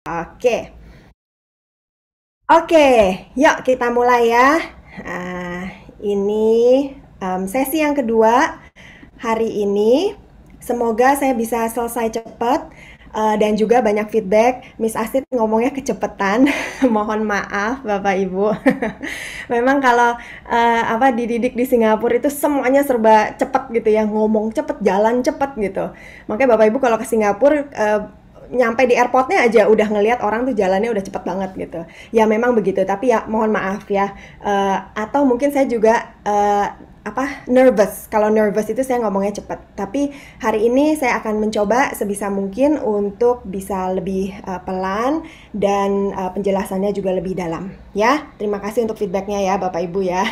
Oke, oke, yuk kita mulai ya. Ah, ini sesi yang kedua hari ini. Semoga saya bisa selesai cepat dan juga banyak feedback. Miss Asit ngomongnya kecepetan, mohon maaf Bapak Ibu. Memang kalau apa dididik di Singapura itu semuanya serba cepat gitu ya, ngomong cepet, jalan cepet gitu. Makanya Bapak Ibu kalau ke Singapura nyampe di airportnya aja udah ngelihat orang tuh jalannya udah cepet banget gitu. Ya memang begitu, tapi ya mohon maaf ya. Atau mungkin saya juga apa nervous. Kalau nervous itu saya ngomongnya cepet. Tapi hari ini saya akan mencoba sebisa mungkin untuk bisa lebih pelan dan penjelasannya juga lebih dalam. Ya, terima kasih untuk feedbacknya ya Bapak Ibu ya.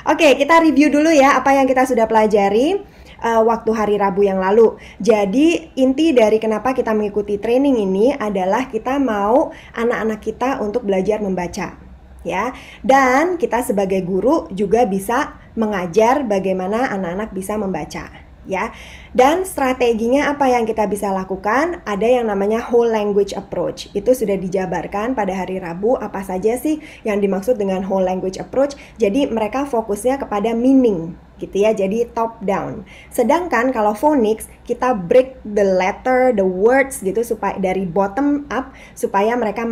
Oke, kita review dulu ya apa yang kita sudah pelajari waktu hari Rabu yang lalu. Jadi inti dari kenapa kita mengikuti training ini adalah kita mau anak-anak kita untuk belajar membaca, ya. Dan kita sebagai guru juga bisa mengajar bagaimana anak-anak bisa membaca, ya. Dan strateginya apa yang kita bisa lakukan? Ada yang namanya whole language approach. Itu sudah dijabarkan pada hari Rabu apa saja sih yang dimaksud dengan whole language approach. Jadi mereka fokusnya kepada meaning gitu ya, jadi top down. Sedangkan kalau phonics kita break the letter, the words gitu supaya dari bottom up supaya mereka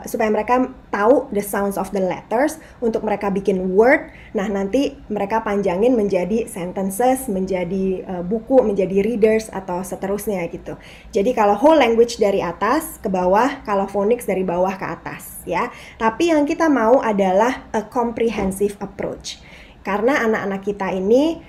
supaya mereka tahu the sounds of the letters untuk mereka bikin word. Nah, nanti mereka panjangin menjadi sentences, menjadi buku, menjadi readers atau seterusnya gitu. Jadi kalau whole language dari atas ke bawah, kalau phonics dari bawah ke atas ya. Tapi yang kita mau adalah a comprehensive approach. Karena anak-anak kita ini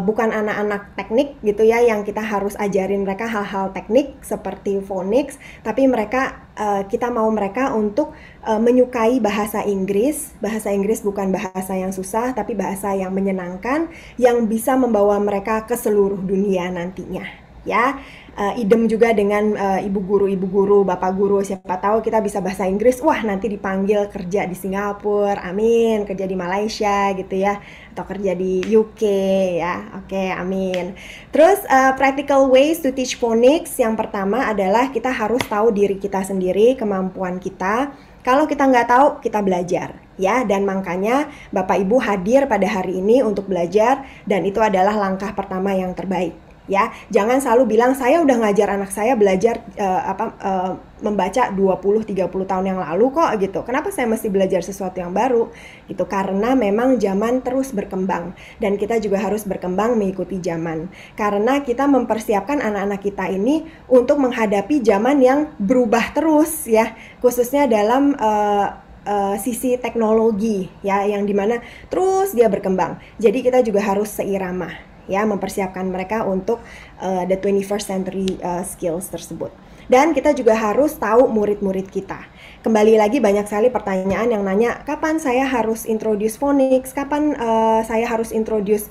bukan anak-anak teknik gitu ya yang kita harus ajarin mereka hal-hal teknik seperti phonics, tapi mereka kita mau mereka untuk menyukai bahasa Inggris. Bahasa Inggris bukan bahasa yang susah, tapi bahasa yang menyenangkan yang bisa membawa mereka ke seluruh dunia nantinya. Ya, idem juga dengan ibu guru, bapak guru, siapa tahu kita bisa bahasa Inggris, wah nanti dipanggil kerja di Singapura, amin, kerja di Malaysia gitu ya, atau kerja di UK ya, oke, amin. Terus practical ways to teach phonics, yang pertama adalah kita harus tahu diri kita sendiri, kemampuan kita. Kalau kita nggak tahu, kita belajar ya, dan makanya Bapak Ibu hadir pada hari ini untuk belajar, dan itu adalah langkah pertama yang terbaik. Ya, jangan selalu bilang saya udah ngajar anak saya belajar membaca 20-30 tahun yang lalu kok gitu. Kenapa saya mesti belajar sesuatu yang baru? Gitu, karena memang zaman terus berkembang dan kita juga harus berkembang mengikuti zaman. Karena kita mempersiapkan anak-anak kita ini untuk menghadapi zaman yang berubah terus ya, khususnya dalam sisi teknologi ya, yang dimana terus dia berkembang. Jadi kita juga harus seirama ya, mempersiapkan mereka untuk the 21st century skills tersebut. Dan kita juga harus tahu murid-murid kita. Kembali lagi banyak sekali pertanyaan yang nanya, kapan saya harus introduce phonics, kapan saya harus introduce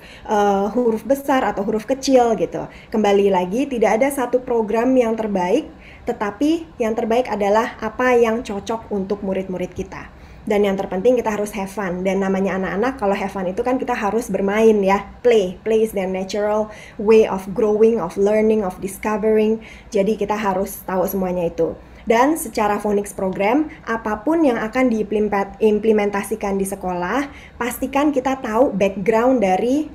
huruf besar atau huruf kecil gitu. Kembali lagi, tidak ada satu program yang terbaik, tetapi yang terbaik adalah apa yang cocok untuk murid-murid kita. Dan yang terpenting kita harus have fun. Dan namanya anak-anak, kalau have fun itu kan kita harus bermain ya. Play is their natural way of growing, of learning, of discovering. Jadi kita harus tahu semuanya itu. Dan secara phonics program, apapun yang akan diimplementasikan di sekolah, pastikan kita tahu background dari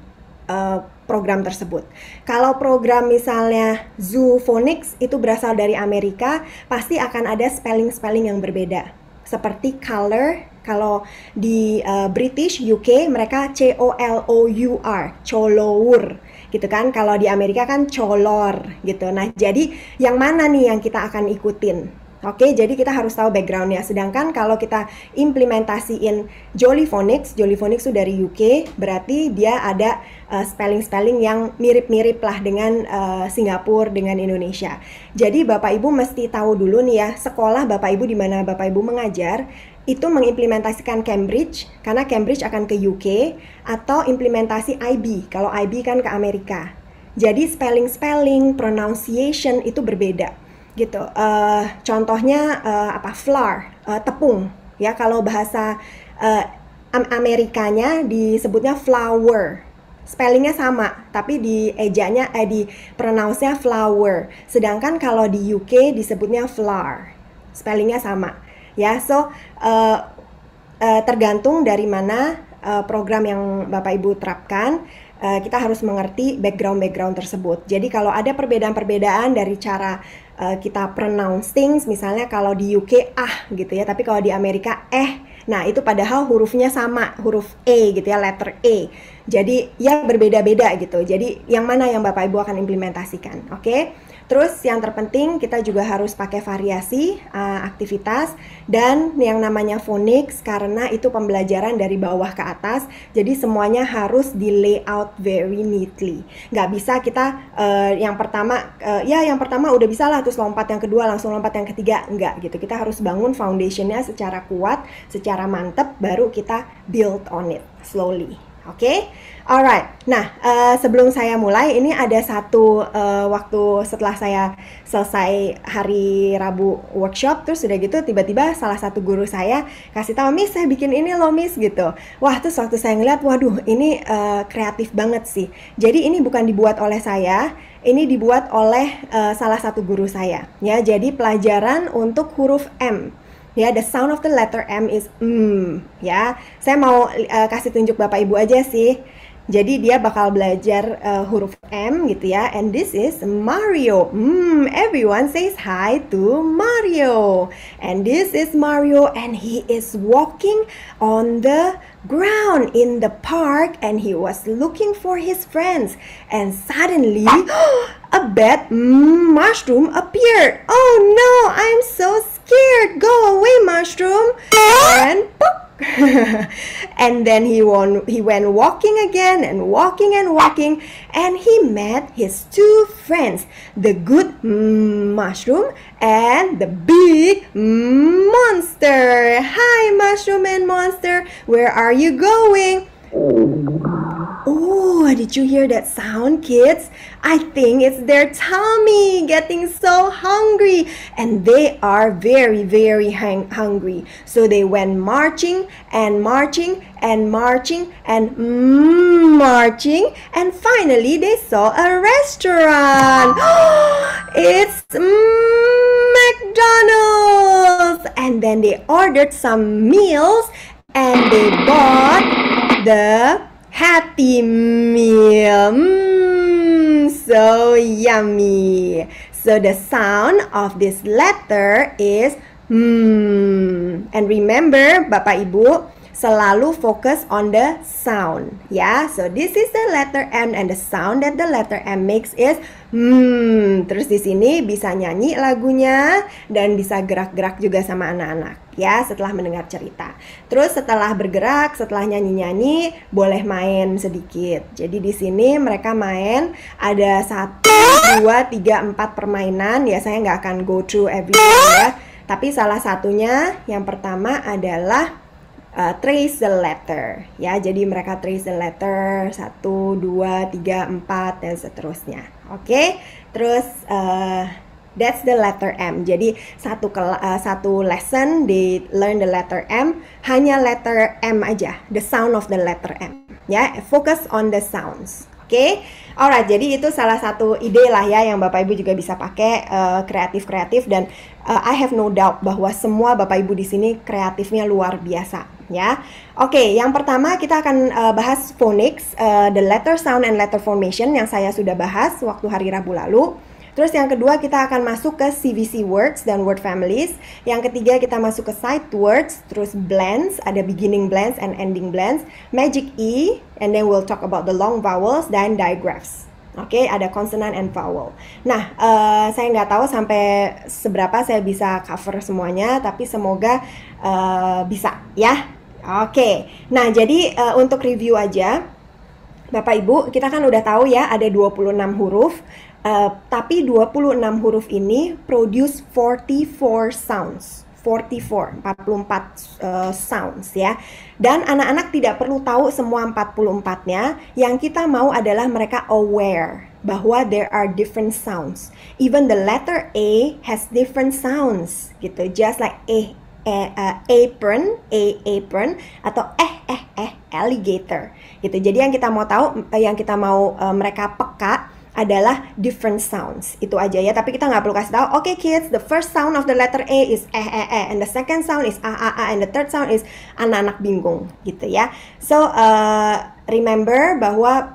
program tersebut. Kalau program misalnya Zoo Phonics itu berasal dari Amerika, pasti akan ada spelling-spelling yang berbeda. Seperti color, kalau di British UK mereka C-O-L-O-U-R, colour gitu kan. Kalau di Amerika kan color gitu. Nah, jadi yang mana nih yang kita akan ikutin? Oke, jadi kita harus tahu backgroundnya. Sedangkan kalau kita implementasiin Jolly Phonics itu dari UK, berarti dia ada spelling-spelling yang mirip-mirip lah dengan Singapura, dengan Indonesia. Jadi Bapak Ibu mesti tahu dulu nih ya, sekolah Bapak Ibu di mana Bapak Ibu mengajar, itu mengimplementasikan Cambridge, karena Cambridge akan ke UK, atau implementasi IB, kalau IB kan ke Amerika. Jadi spelling-spelling, pronunciation itu berbeda gitu. Contohnya flour, tepung ya, kalau bahasa Amerikanya disebutnya flour, spellingnya sama tapi di ejanya di pronounce-nya flour, sedangkan kalau di UK disebutnya flour spellingnya sama. Ya, so tergantung dari mana program yang Bapak Ibu terapkan, kita harus mengerti background tersebut. Jadi kalau ada perbedaan-perbedaan dari cara kita pronounce things, misalnya kalau di UK gitu ya, tapi kalau di Amerika nah itu padahal hurufnya sama, huruf E gitu ya, letter E. Jadi ya berbeda-beda gitu. Jadi yang mana yang Bapak Ibu akan implementasikan, oke? Terus yang terpenting kita juga harus pakai variasi aktivitas dan yang namanya phonics, karena itu pembelajaran dari bawah ke atas. Jadi semuanya harus di layout very neatly. Nggak bisa kita yang pertama udah bisa lah terus lompat yang kedua langsung lompat yang ketiga, nggak gitu. Kita harus bangun foundationnya secara kuat, secara mantep, baru kita build on it slowly. Oke, alright. Nah, sebelum saya mulai, ini ada satu waktu setelah saya selesai hari Rabu workshop, terus udah gitu tiba-tiba salah satu guru saya kasih tahu, Miss, saya bikin ini loh, Miss, gitu. Wah, terus waktu saya ngeliat, waduh, ini kreatif banget sih. Jadi ini bukan dibuat oleh saya, ini dibuat oleh salah satu guru saya. Ya, jadi pelajaran untuk huruf M. Ya, the sound of the letter M is ya. Saya mau kasih tunjuk Bapak Ibu aja sih. Jadi dia bakal belajar huruf M gitu ya. And this is Mario. Everyone says hi to Mario. And this is Mario, and he is walking on the ground in the park, and he was looking for his friends. And suddenly a bad mushroom appeared. Oh no, I'm so scared. Go away, mushroom. And poof. And then he went walking again and walking, and he met his two friends, the good mushroom and the big monster. Hi, mushroom and monster, where are you going? Oh, did you hear that sound, kids? I think it's their tummy getting so hungry, and they are very, very hungry. So they went marching and marching and marching and marching, and finally they saw a restaurant. It's McDonald's! And then they ordered some meals, and they bought the Happy Meal. So yummy. So the sound of this letter is and remember, Bapak Ibu, selalu fokus on the sound, ya. So this is the letter M, and the sound that the letter M makes is Terus di sini bisa nyanyi lagunya dan bisa gerak-gerak juga sama anak-anak, ya, setelah mendengar cerita. Terus setelah bergerak, setelah nyanyi-nyanyi, boleh main sedikit. Jadi di sini mereka main ada 1, 2, 3, 4 permainan. Ya, saya nggak akan go through everything ya. Tapi salah satunya yang pertama adalah trace the letter, ya. Jadi mereka trace the letter 1, 2, 3, 4 dan seterusnya. Oke. Terus that's the letter M. Jadi satu lesson they learn the letter M, hanya letter M aja, the sound of the letter M. Ya, focus on the sounds. Oke, alright. Jadi itu salah satu ide lah ya yang Bapak Ibu juga bisa pakai, kreatif dan I have no doubt bahwa semua Bapak Ibu di sini kreatifnya luar biasa ya. Oke, yang pertama kita akan bahas phonics, the letter sound and letter formation yang saya sudah bahas waktu hari Rabu lalu. Terus yang kedua kita akan masuk ke CVC words dan word families. Yang ketiga kita masuk ke sight words, terus blends, ada beginning blends and ending blends, magic E, and then we'll talk about the long vowels dan digraphs. Oke, ada consonant and vowel. Nah, saya nggak tahu sampai seberapa saya bisa cover semuanya, tapi semoga bisa ya. Oke, nah jadi untuk review aja, Bapak Ibu, kita kan udah tahu ya ada 26 huruf. Tapi 26 huruf ini produce 44 sounds. 44 sounds ya. Dan anak-anak tidak perlu tahu semua 44-nya. Yang kita mau adalah mereka aware bahwa there are different sounds. Even the letter A has different sounds gitu. Just like apron, apron, atau alligator gitu. Jadi yang kita mau tahu, yang kita mau mereka peka adalah different sounds. Itu aja ya, tapi kita nggak perlu kasih tahu, oke kids, the first sound of the letter A is and the second sound is and the third sound is, anak-anak bingung gitu ya. So, remember bahwa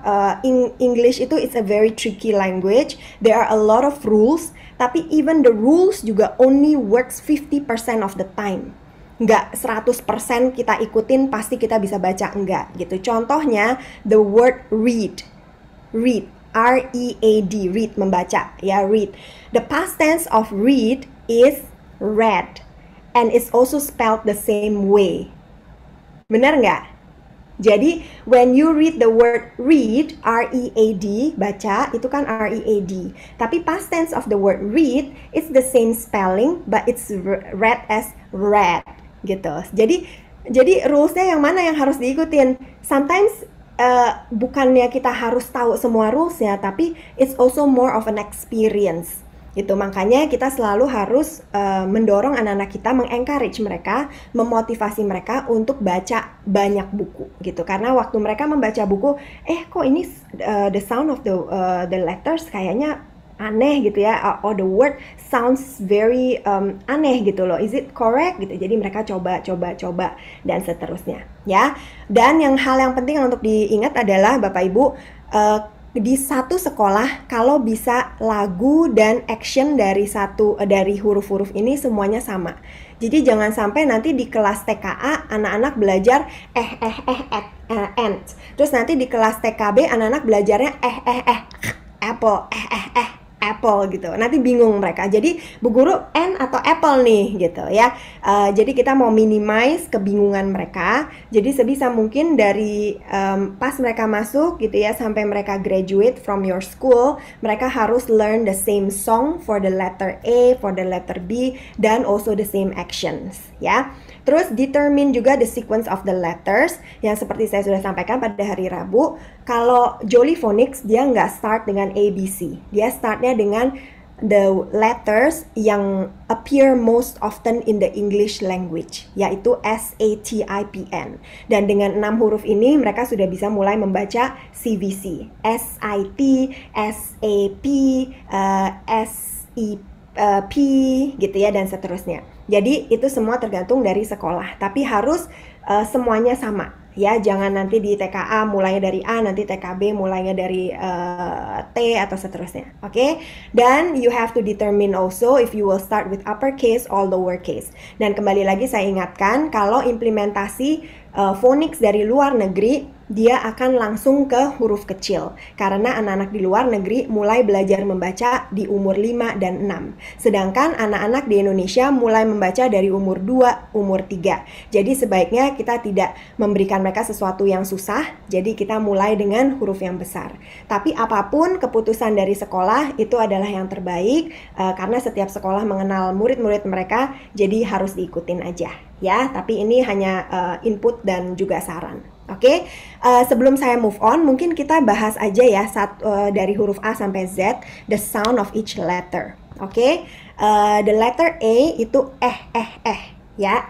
English itu it's a very tricky language. There are a lot of rules, tapi even the rules juga only works 50% of the time. Nggak 100% kita ikutin pasti kita bisa baca, enggak gitu. Contohnya the word read, R-E-A-D, read, membaca ya, read. The past tense of read is read, and it's also spelled the same way. Benar nggak? Jadi when you read the word read, R-E-A-D, baca, itu kan R-E-A-D. Tapi past tense of the word read, it's the same spelling, but it's read as read gitu. Jadi rulesnya yang mana yang harus diikutin? Sometimes bukannya kita harus tahu semua rulesnya, tapi it's also more of an experience gitu. Makanya kita selalu harus mendorong anak-anak kita, mengencourage mereka, memotivasi mereka untuk baca banyak buku gitu. Karena waktu mereka membaca buku, kok ini the sound of the letters kayaknya aneh gitu ya, or the word sounds very aneh gitu loh, is it correct gitu. Jadi mereka coba dan seterusnya ya. Dan hal yang penting untuk diingat adalah Bapak Ibu, di satu sekolah kalau bisa lagu dan action dari huruf-huruf ini semuanya sama. Jadi jangan sampai nanti di kelas TKA anak-anak belajar and, terus nanti di kelas TKB anak-anak belajarnya apple, apple gitu. Nanti bingung mereka. Jadi Bu Guru N atau apple nih gitu ya. Jadi kita mau minimize kebingungan mereka. Jadi sebisa mungkin dari pas mereka masuk gitu ya sampai mereka graduate from your school, mereka harus learn the same song for the letter A, for the letter B, dan also the same actions ya. Terus determine juga the sequence of the letters yang seperti saya sudah sampaikan pada hari Rabu. Kalau Jolly Phonics dia nggak start dengan ABC, dia startnya dengan the letters yang appear most often in the English language, yaitu SATIPN. Dan dengan 6 huruf ini mereka sudah bisa mulai membaca CVC, SIT, SAP, SEP gitu ya, dan seterusnya. Jadi itu semua tergantung dari sekolah, tapi harus semuanya sama ya. Jangan nanti di TKA mulainya dari A, nanti TKB mulainya dari T atau seterusnya. Oke? Dan you have to determine also if you will start with uppercase or lowercase. Dan kembali lagi saya ingatkan, kalau implementasi phonics dari luar negeri, dia akan langsung ke huruf kecil. Karena anak-anak di luar negeri mulai belajar membaca di umur 5 dan 6. Sedangkan anak-anak di Indonesia mulai membaca dari umur 2, umur 3. Jadi sebaiknya kita tidak memberikan mereka sesuatu yang susah, jadi kita mulai dengan huruf yang besar. Tapi apapun keputusan dari sekolah, itu adalah yang terbaik, karena setiap sekolah mengenal murid-murid mereka, jadi harus diikutin aja ya. Tapi ini hanya input dan juga saran. Oke, sebelum saya move on, mungkin kita bahas aja ya dari huruf A sampai Z, the sound of each letter. Oke, the letter A itu ya,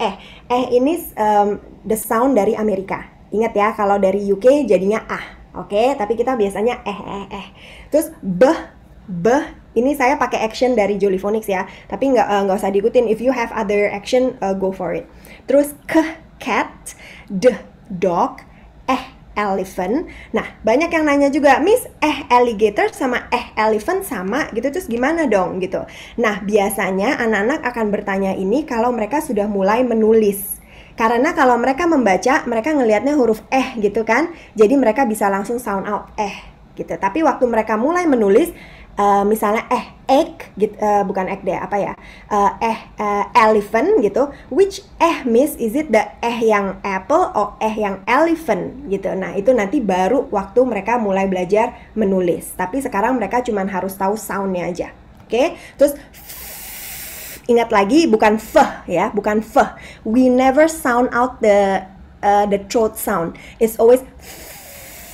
ini the sound dari Amerika. Ingat ya, kalau dari UK jadinya oke, tapi kita biasanya Terus B, ini saya pakai action dari Jolly Phonics ya, tapi nggak usah diikutin. If you have other action, go for it. Terus cat, D, dog, elephant. Nah, banyak yang nanya juga, Miss, alligator sama elephant sama gitu, terus gimana dong gitu. Nah, biasanya anak-anak akan bertanya ini kalau mereka sudah mulai menulis. Karena kalau mereka membaca, mereka ngelihatnya huruf gitu kan, jadi mereka bisa langsung sound out gitu. Tapi waktu mereka mulai menulis, misalnya egg gitu, bukan egg deh, apa ya, elephant gitu, which miss, is it the yang apple or yang elephant gitu. Nah itu nanti baru waktu mereka mulai belajar menulis, tapi sekarang mereka cuma harus tahu soundnya aja. Oke? Terus ingat lagi, bukan ya, bukan we never sound out the throat sound, it's always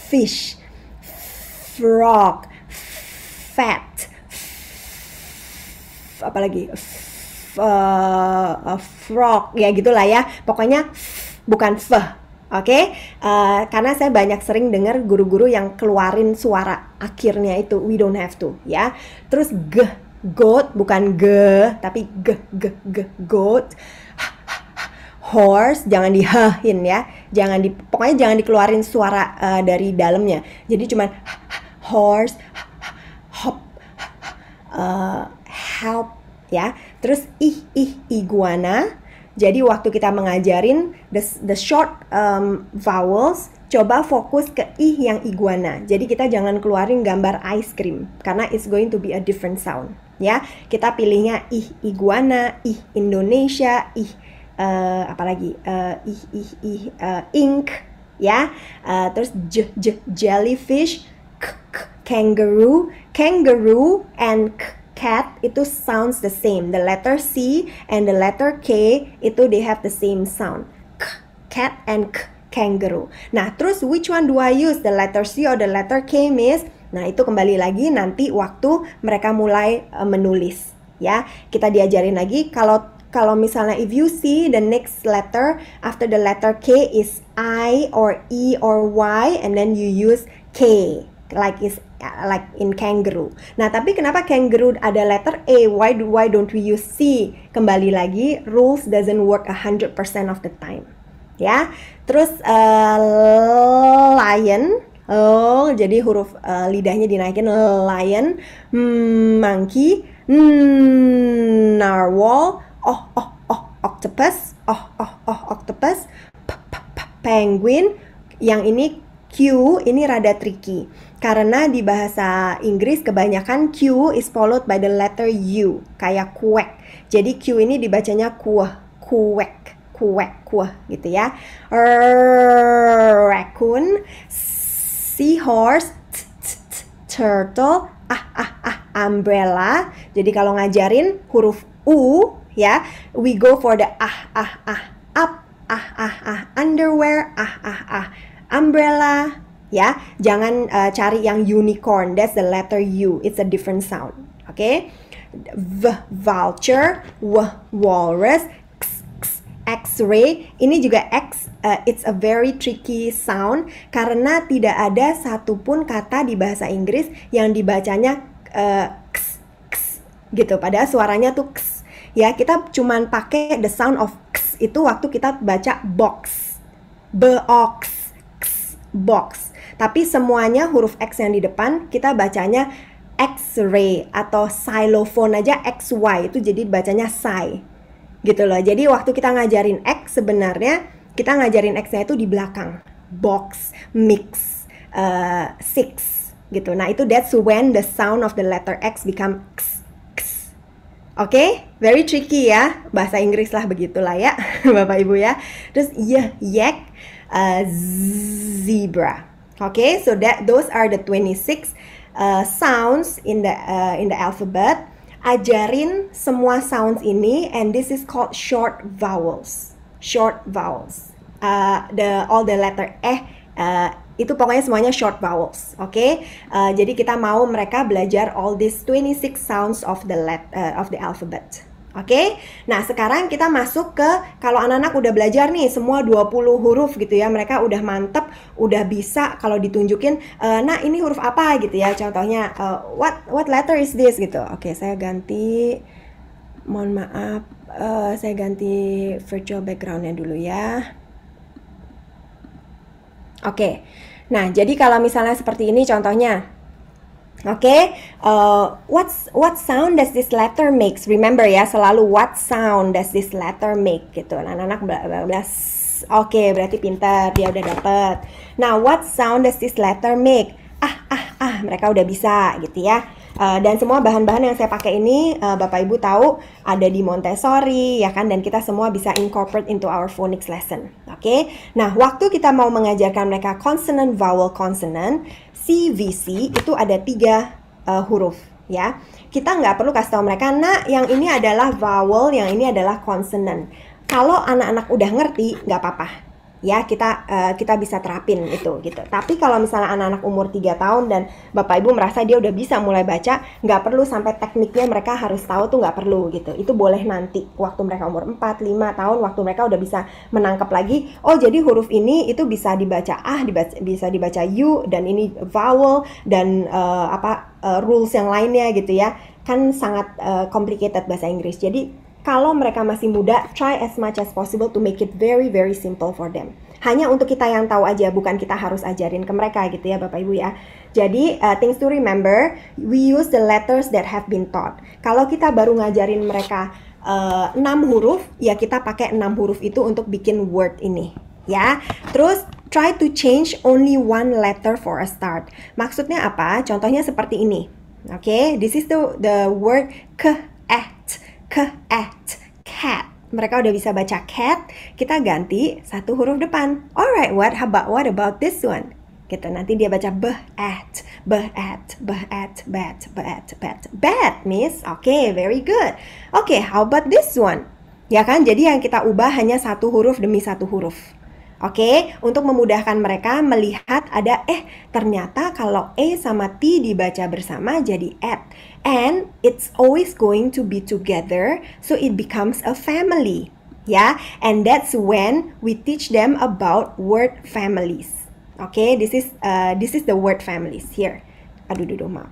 fish, frog, fat, apalagi frog ya, gitulah ya. Pokoknya bukan Oke, karena saya banyak sering dengar guru-guru yang keluarin suara akhirnya itu, we don't have to, ya. Terus goat, bukan tapi goat. Horse, jangan dihahin ya, pokoknya jangan dikeluarin suara dari dalamnya. Jadi cuman horse, hop, help, ya. Terus iguana. Jadi waktu kita mengajarin the short vowels, coba fokus ke yang iguana. Jadi kita jangan keluarin gambar ice cream karena it's going to be a different sound. Ya, kita pilihnya iguana, Indonesia, apalagi ink, ya. Terus jellyfish, kangaroo and cat itu sounds the same. The letter C and the letter K itu they have the same sound. Cat and kangaroo. Nah, terus which one do I use? The letter C or the letter K, Miss? Nah, itu kembali lagi nanti waktu mereka mulai menulis, ya. Kita diajarin lagi kalau misalnya if you see the next letter after the letter K is I or E or Y and then you use K like in kangaroo. Nah, tapi kenapa kangaroo ada letter A? Why don't we use C? Kembali lagi, rules doesn't work 100% of the time. Ya. Terus lion. Oh, jadi huruf lidahnya dinaikin, lion, monkey, narwhal, octopus, octopus, penguin. Yang ini Q, ini rada tricky. Karena di bahasa Inggris kebanyakan Q is followed by the letter U, kayak kuek. Jadi Q ini dibacanya kuek, gitu ya. Raccoon, seahorse, turtle, umbrella. Jadi kalau ngajarin huruf U, ya, we go for the up, underwear, umbrella, ya. Jangan cari yang unicorn, that's the letter U, it's a different sound. Oke. Vulture, walrus, X-ray, ini juga X, it's a very tricky sound karena tidak ada satupun kata di bahasa Inggris yang dibacanya gitu, padahal suaranya tuh x. Ya, kita cuman pakai the sound of x itu waktu kita baca box, box. Tapi semuanya huruf X yang di depan kita bacanya X-ray atau xylophone aja XY itu jadi bacanya xy. Gitu loh. Jadi waktu kita ngajarin X sebenarnya kita ngajarin X-nya itu di belakang. Box, mix, six gitu. Nah, itu that's when the sound of the letter X become X. Oke? Very tricky ya. Bahasa Inggris lah begitulah ya. Bapak Ibu ya. Terus yak, zebra. Okay, so those are the 26 sounds in the alphabet. Ajarin semua sounds ini, and this is called short vowels. All the letter itu pokoknya semuanya short vowels. Okay? Jadi kita mau mereka belajar all these 26 sounds of the alphabet. Oke, nah sekarang kita masuk ke kalau anak-anak udah belajar nih semua 20 huruf gitu ya, mereka udah mantep, udah bisa kalau ditunjukin, nah ini huruf apa gitu ya, contohnya what letter is this gitu. Oke, saya ganti, mohon maaf, saya ganti virtual backgroundnya dulu ya. Oke, nah jadi kalau misalnya seperti ini contohnya. Oke, what sound does this letter makes? Remember ya, selalu what sound does this letter make gitu. Nah, anak-anak oke, berarti pintar, dia udah dapet. Nah, what sound does this letter make? Mereka udah bisa gitu ya. Dan semua bahan-bahan yang saya pakai ini Bapak Ibu tahu ada di Montessori ya kan, dan kita semua bisa incorporate into our phonics lesson. Oke. Nah, waktu kita mau mengajarkan mereka consonant, vowel, consonant, CVC itu ada 3 huruf ya. Kita nggak perlu kasih tahu mereka, nah yang ini adalah vowel, yang ini adalah consonant. Kalau anak-anak udah ngerti nggak apa-apa. Ya, kita bisa terapin itu gitu. Tapi kalau misalnya anak-anak umur 3 tahun dan Bapak Ibu merasa dia udah bisa mulai baca, nggak perlu sampai tekniknya mereka harus tahu tuh, nggak perlu gitu. Itu boleh nanti waktu mereka umur 4, 5 tahun, waktu mereka udah bisa menangkap lagi, oh jadi huruf ini itu bisa dibaca bisa dibaca U, dan ini vowel dan rules yang lainnya gitu ya. Kan sangat complicated bahasa Inggris. Jadi kalau mereka masih muda, try as much as possible to make it very very simple for them. Hanya untuk kita yang tahu aja, bukan kita harus ajarin ke mereka gitu ya Bapak Ibu ya. Jadi things to remember, we use the letters that have been taught. Kalau kita baru ngajarin mereka 6 huruf, ya kita pakai 6 huruf itu untuk bikin word ini ya. Terus try to change only one letter for a start. Maksudnya apa? Contohnya seperti ini. Oke, this is the word cat. Cat. Mereka udah bisa baca cat, kita ganti satu huruf depan. Alright, what about this one? Gitu, nanti dia baca bat, miss. Oke, very good. Oke, how about this one? Ya kan, jadi yang kita ubah hanya satu huruf demi satu huruf. Oke, untuk memudahkan mereka melihat ada ternyata kalau A sama T dibaca bersama jadi at. And it's always going to be together, so it becomes a family. Ya, and that's when we teach them about word families. Oke, this is the word families here. Maaf.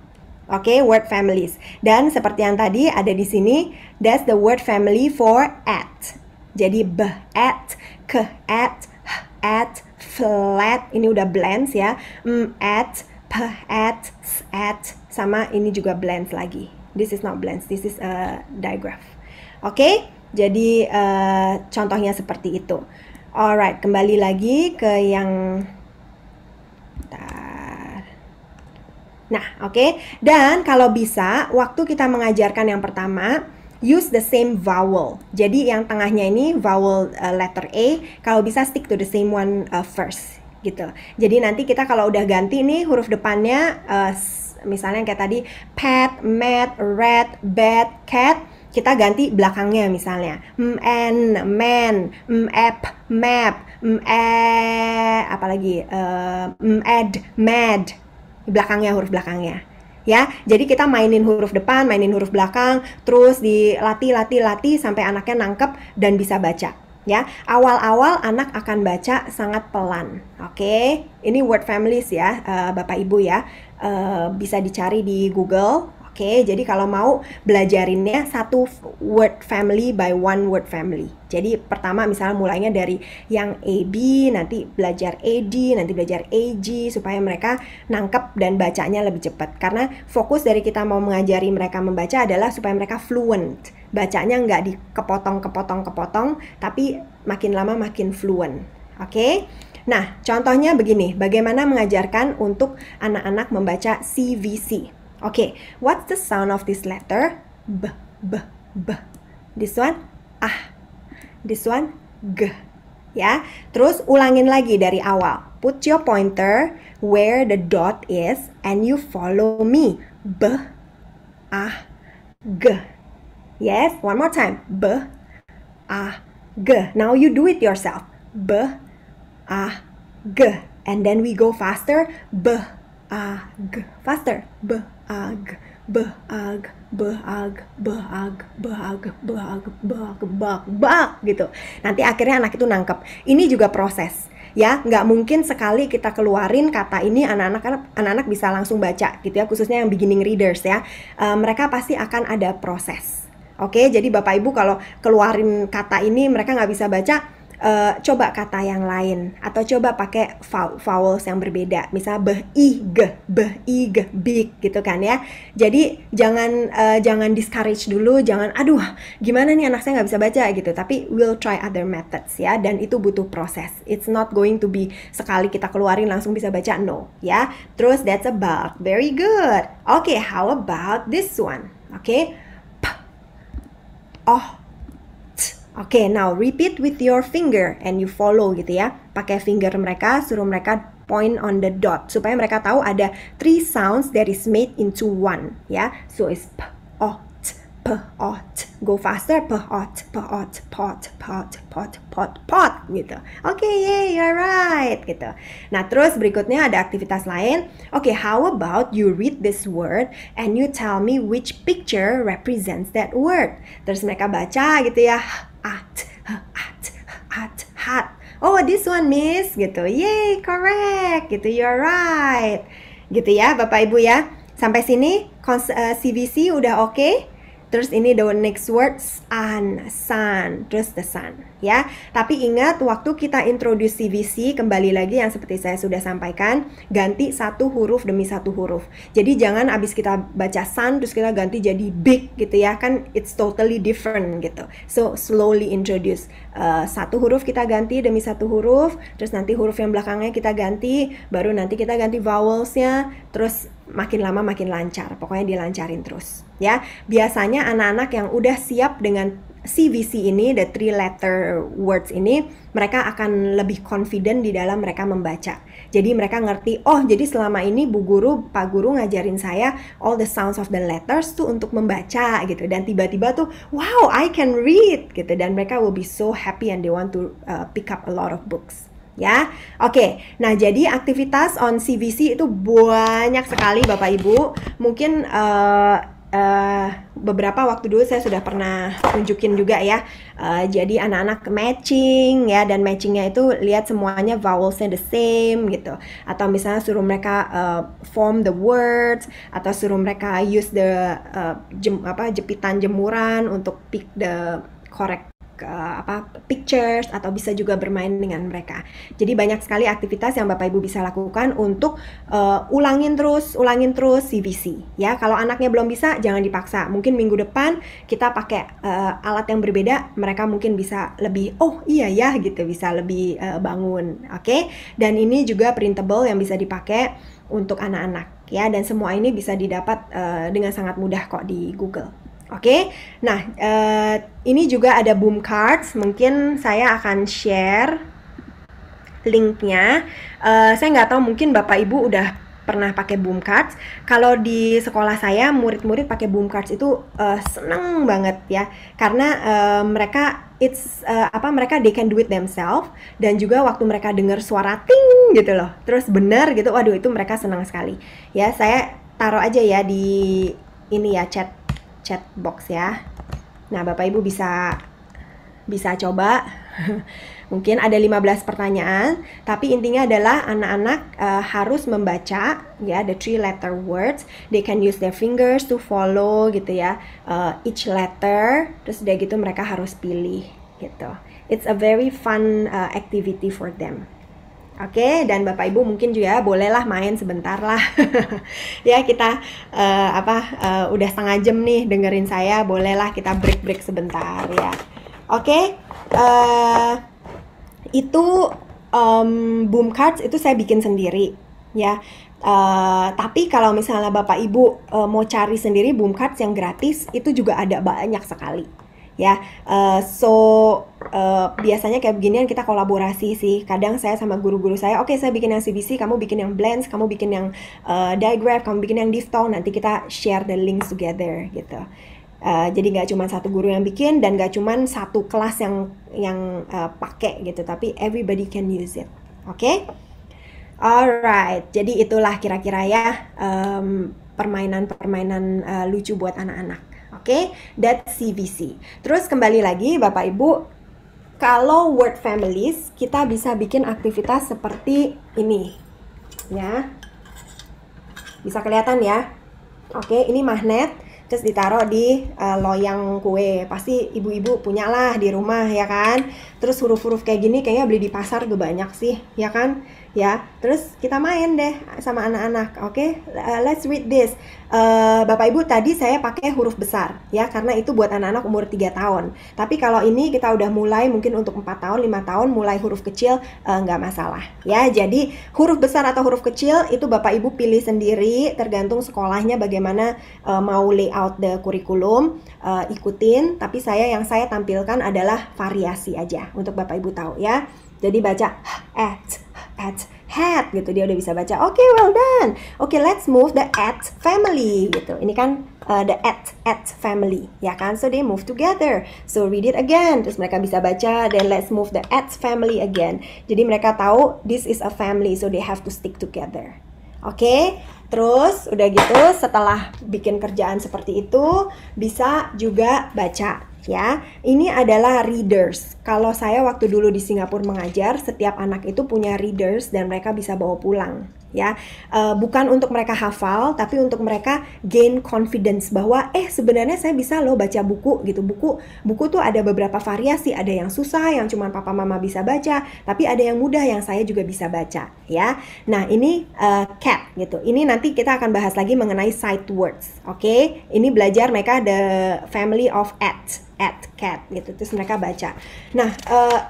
Oke, word families. Dan seperti yang tadi ada di sini, that's the word family for at. Jadi at, at, flat, ini udah blends ya. At, sama ini juga blends lagi. This is not blends, this is a digraph. Oke, jadi contohnya seperti itu. Alright, kembali lagi ke yang nah, oke. Dan kalau bisa, waktu kita mengajarkan yang pertama, use the same vowel. Jadi yang tengahnya ini vowel letter A, kalau bisa stick to the same one first gitu. Jadi nanti kita kalau udah ganti nih huruf depannya, misalnya kayak tadi pet, mat, rat, bat, cat, kita ganti belakangnya misalnya man, app, map, apalagi mad, belakangnya, huruf belakangnya. Ya, jadi kita mainin huruf depan, mainin huruf belakang, terus dilatih sampai anaknya nangkep dan bisa baca. Ya, awal-awal anak akan baca sangat pelan. Oke, ini word families ya, Bapak Ibu ya, bisa dicari di Google. Oke, jadi kalau mau belajarinnya satu word family by one word family. Jadi pertama misalnya mulainya dari yang AB, nanti belajar AD, nanti belajar AG, supaya mereka nangkep dan bacanya lebih cepat. Karena fokus dari kita mau mengajari mereka membaca adalah supaya mereka fluent. Bacanya nggak dikepotong-kepotong, tapi makin lama makin fluent. Oke? Nah, contohnya begini, bagaimana mengajarkan untuk anak-anak membaca CVC. Okay, what's the sound of this letter? B. This one, ah. This one, g. Ya, terus ulangin lagi dari awal. Put your pointer where the dot is and you follow me. B, ah, g. Yes, one more time. B, ah, g. Now you do it yourself. B, ah, g. And then we go faster. B, ah, g. Faster. B, ag, bag, gitu. Nanti akhirnya anak itu nangkep. Ini juga proses. Ya, nggak mungkin sekali kita keluarin kata ini anak-anak bisa langsung baca gitu ya, khususnya yang beginning readers ya. Mereka pasti akan ada proses. Oke, jadi Bapak Ibu kalau keluarin kata ini mereka nggak bisa baca, coba kata yang lain atau coba pakai vowels yang berbeda, misal bih g, big gitu kan ya. Jadi jangan discourage dulu, jangan aduh gimana nih anak saya nggak bisa baca gitu, tapi we'll try other methods ya, dan itu butuh proses. It's not going to be sekali kita keluarin langsung bisa baca, no ya. Terus that's a bug, very good. Okay, how about this one? Okay, p, oh. Oke, now repeat with your finger and you follow gitu ya. Pakai finger mereka, suruh mereka point on the dot supaya mereka tahu ada 3 sounds that is made into one ya. So it's p, o, t, Go faster, pot, pot, pot, pot, pot, pot, pot, gitu. Oke, yeah, you're right, gitu. Nah, terus berikutnya ada aktivitas lain. Oke, how about you read this word and you tell me which picture represents that word. Terus mereka baca gitu ya, at, hat. Oh, this one, miss, gitu. Yay, correct, gitu. You're right, gitu ya, Bapak Ibu ya. Sampai sini CVC udah oke. Terus ini the next word sun, terus the sun ya. Tapi ingat waktu kita introduce CVC, kembali lagi yang seperti saya sudah sampaikan, ganti satu huruf demi satu huruf. Jadi jangan abis kita baca sun terus kita ganti jadi big gitu ya, kan it's totally different gitu. So slowly introduce, satu huruf kita ganti demi satu huruf, terus nanti huruf yang belakangnya kita ganti, baru nanti kita ganti vowelsnya, terus makin lama makin lancar, pokoknya dilancarin terus ya. Biasanya anak-anak yang udah siap dengan CVC ini, the 3 letter words ini, mereka akan lebih confident di dalam mereka membaca. Jadi mereka ngerti, oh jadi selama ini Pak Guru ngajarin saya all the sounds of the letters tuh untuk membaca gitu. Dan tiba-tiba tuh, wow, I can read gitu. Dan mereka will be so happy and they want to pick up a lot of books. Ya, oke. Nah, jadi aktivitas on CVC itu banyak sekali Bapak Ibu. Mungkin beberapa waktu dulu saya sudah pernah tunjukin juga ya. Jadi anak-anak matching ya, dan matchingnya itu lihat semuanya vowelsnya the same gitu. Atau misalnya suruh mereka form the words, atau suruh mereka use the jepitan jemuran untuk pick the correct pictures, atau bisa juga bermain dengan mereka. Jadi banyak sekali aktivitas yang Bapak Ibu bisa lakukan untuk ulangin terus CVC ya. Kalau anaknya belum bisa, jangan dipaksa. Mungkin minggu depan kita pakai alat yang berbeda, mereka mungkin bisa lebih, oh iya ya gitu, bisa lebih bangun. Oke? Dan ini juga printable yang bisa dipakai untuk anak-anak ya, dan semua ini bisa didapat dengan sangat mudah kok di Google. Oke, nah ini juga ada boom cards. Mungkin saya akan share linknya. Saya nggak tahu, mungkin Bapak Ibu udah pernah pakai boom cards. Kalau di sekolah saya, murid-murid pakai boom cards itu seneng banget ya, karena mereka mereka they can do it themselves, dan juga waktu mereka dengar suara ting gitu loh, terus benar gitu, waduh itu mereka senang sekali ya. Saya taruh aja ya di ini ya, chat box ya. Nah, Bapak Ibu bisa coba. Mungkin ada 15 pertanyaan, tapi intinya adalah anak-anak harus membaca ya the 3 letter words. They can use their fingers to follow gitu ya, each letter. Terus udah gitu mereka harus pilih gitu. It's a very fun activity for them. Oke, dan Bapak Ibu mungkin juga bolehlah main sebentar lah. Ya, kita udah setengah jam nih dengerin saya, bolehlah kita break sebentar ya. Oke, itu boom cards itu saya bikin sendiri ya. Tapi kalau misalnya Bapak Ibu mau cari sendiri boom cards yang gratis, itu juga ada banyak sekali ya. Biasanya kayak beginian kita kolaborasi sih. Kadang saya sama guru-guru saya, oke, saya bikin yang CVC, kamu bikin yang blends, kamu bikin yang digraph, kamu bikin yang diphthong, nanti kita share the links together gitu. Jadi nggak cuma satu guru yang bikin, dan nggak cuma satu kelas yang pakai gitu, tapi everybody can use it. Oke? Alright, jadi itulah kira-kira ya permainan-permainan lucu buat anak-anak. Oke, that's CVC. Terus kembali lagi Bapak Ibu, kalau word families kita bisa bikin aktivitas seperti ini ya. Bisa kelihatan ya. Oke, ini magnet, terus ditaruh di loyang kue. Pasti ibu-ibu punya lah di rumah ya kan. Terus huruf-huruf kayak gini kayaknya beli di pasar juga banyak sih ya kan. Ya, terus kita main deh sama anak-anak. Oke, let's read this. Bapak Ibu, tadi saya pakai huruf besar ya, karena itu buat anak-anak umur 3 tahun. Tapi kalau ini kita udah mulai mungkin untuk 4 tahun, 5 tahun, mulai huruf kecil, nggak masalah ya. Jadi huruf besar atau huruf kecil itu Bapak Ibu pilih sendiri, tergantung sekolahnya bagaimana mau layout the curriculum, ikutin. Tapi yang saya tampilkan adalah variasi aja untuk Bapak Ibu tahu ya. Jadi baca at, hat gitu, dia udah bisa baca. Oke, well done. Oke, let's move the at family gitu. Ini kan the at family, ya kan? So they move together. So read it again. Terus mereka bisa baca, then let's move the at family again. Jadi mereka tahu this is a family, so they have to stick together. Oke, terus udah gitu setelah bikin kerjaan seperti itu bisa juga baca ya. Ini adalah readers. Kalau saya waktu dulu di Singapura mengajar, setiap anak itu punya readers dan mereka bisa bawa pulang ya. Bukan untuk mereka hafal, tapi untuk mereka gain confidence bahwa sebenarnya saya bisa loh baca buku gitu. Buku tuh ada beberapa variasi, ada yang susah yang cuma papa mama bisa baca, tapi ada yang mudah yang saya juga bisa baca ya. Nah, ini cat gitu. Ini nanti kita akan bahas lagi mengenai sight words. Oke? Ini belajar mereka the family of at cat gitu, terus mereka baca. Nah,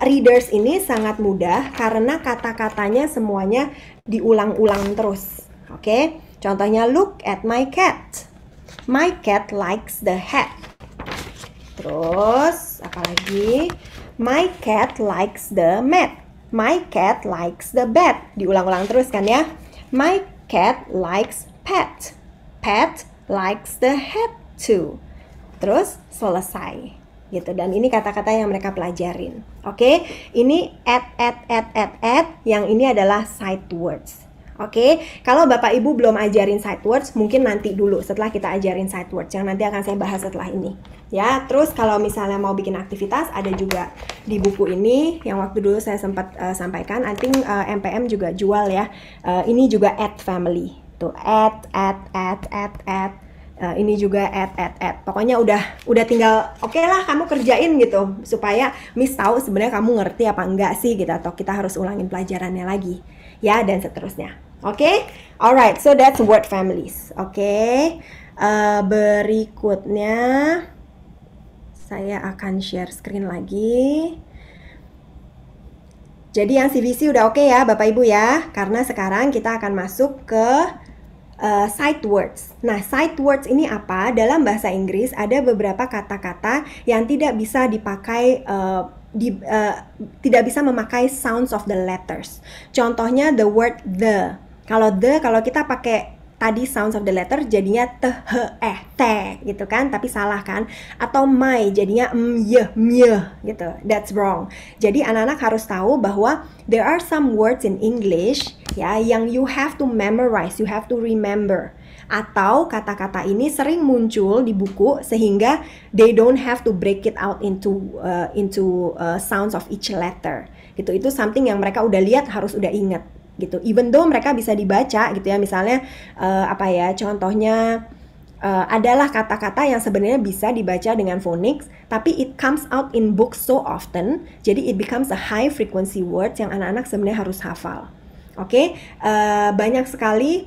readers ini sangat mudah karena kata-katanya semuanya diulang-ulang terus. Oke? Contohnya, look at my cat. My cat likes the hat. Terus apa lagi? My cat likes the mat. My cat likes the bed. Diulang-ulang terus kan ya? My cat likes pet. Pet likes the hat too. Terus selesai gitu. Dan ini kata-kata yang mereka pelajarin. Oke, ini at, yang ini adalah sight words. Oke, kalau Bapak Ibu belum ajarin sight words, mungkin nanti dulu setelah kita ajarin sight words yang nanti akan saya bahas setelah ini. Ya, terus kalau misalnya mau bikin aktivitas, ada juga di buku ini yang waktu dulu saya sempat sampaikan. I think MPM juga jual ya. Ini juga at family. Tuh, at. Ini juga at. Pokoknya udah tinggal oke lah kamu kerjain gitu supaya Miss tahu sebenarnya kamu ngerti apa enggak sih gitu, atau kita harus ulangin pelajarannya lagi ya, dan seterusnya. Oke? Alright, so that's word families. Oke. Berikutnya saya akan share screen lagi. Jadi yang CVC udah oke ya Bapak Ibu ya, karena sekarang kita akan masuk ke sight words. Nah, sight words ini apa? Dalam bahasa Inggris ada beberapa kata-kata yang tidak bisa dipakai tidak bisa memakai sounds of the letters. Contohnya the word the. Kalau kita pakai tadi sounds of the letter jadinya te gitu kan, tapi salah kan? Atau my jadinya mye gitu. That's wrong. Jadi anak-anak harus tahu bahwa there are some words in English ya yang you have to memorize, you have to remember. Atau kata-kata ini sering muncul di buku sehingga they don't have to break it out into sounds of each letter. Gitu. Itu something yang mereka udah lihat harus udah ingat gitu. Even though mereka bisa dibaca gitu ya. Misalnya contohnya adalah kata-kata yang sebenarnya bisa dibaca dengan phonics, tapi it comes out in books so often, jadi it becomes a high frequency words yang anak-anak sebenarnya harus hafal. Oke, banyak sekali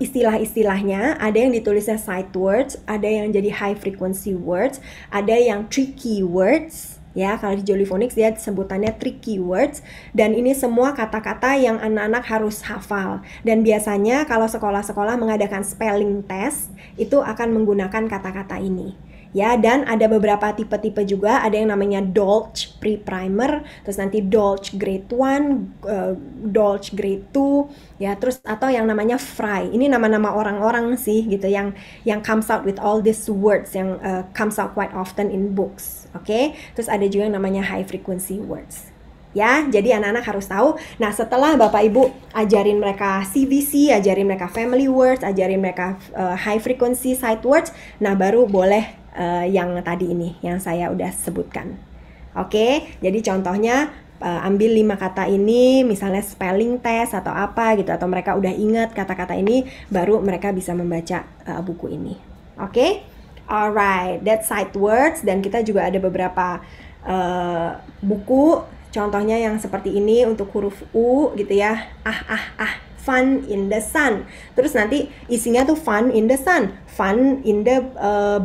istilah-istilahnya, ada yang ditulisnya sight words, ada yang jadi high frequency words, ada yang tricky words. Ya, kalau di Jolly Phonics dia sebutannya tricky words, dan ini semua kata-kata yang anak-anak harus hafal. Dan biasanya kalau sekolah-sekolah mengadakan spelling test, itu akan menggunakan kata-kata ini. Ya, dan ada beberapa tipe-tipe juga, ada yang namanya Dolch Pre-Primer, terus nanti Dolch Grade 1, Dolch Grade 2, ya, terus atau yang namanya Fry. Ini nama-nama orang-orang sih gitu yang comes out with all these words yang comes out quite often in books. Oke? Terus ada juga yang namanya high frequency words. Ya, jadi anak-anak harus tahu. Nah, setelah Bapak Ibu ajarin mereka CVC, ajarin mereka family words, ajarin mereka high frequency sight words, nah baru boleh yang tadi ini yang saya udah sebutkan. Oke, jadi contohnya ambil 5 kata ini, misalnya spelling test atau apa gitu, atau mereka udah ingat kata-kata ini, baru mereka bisa membaca buku ini. Oke, alright, that's sight words. Dan kita juga ada beberapa buku, contohnya yang seperti ini untuk huruf U gitu ya, fun in the sun. Terus nanti isinya tuh fun in the sun, fun in the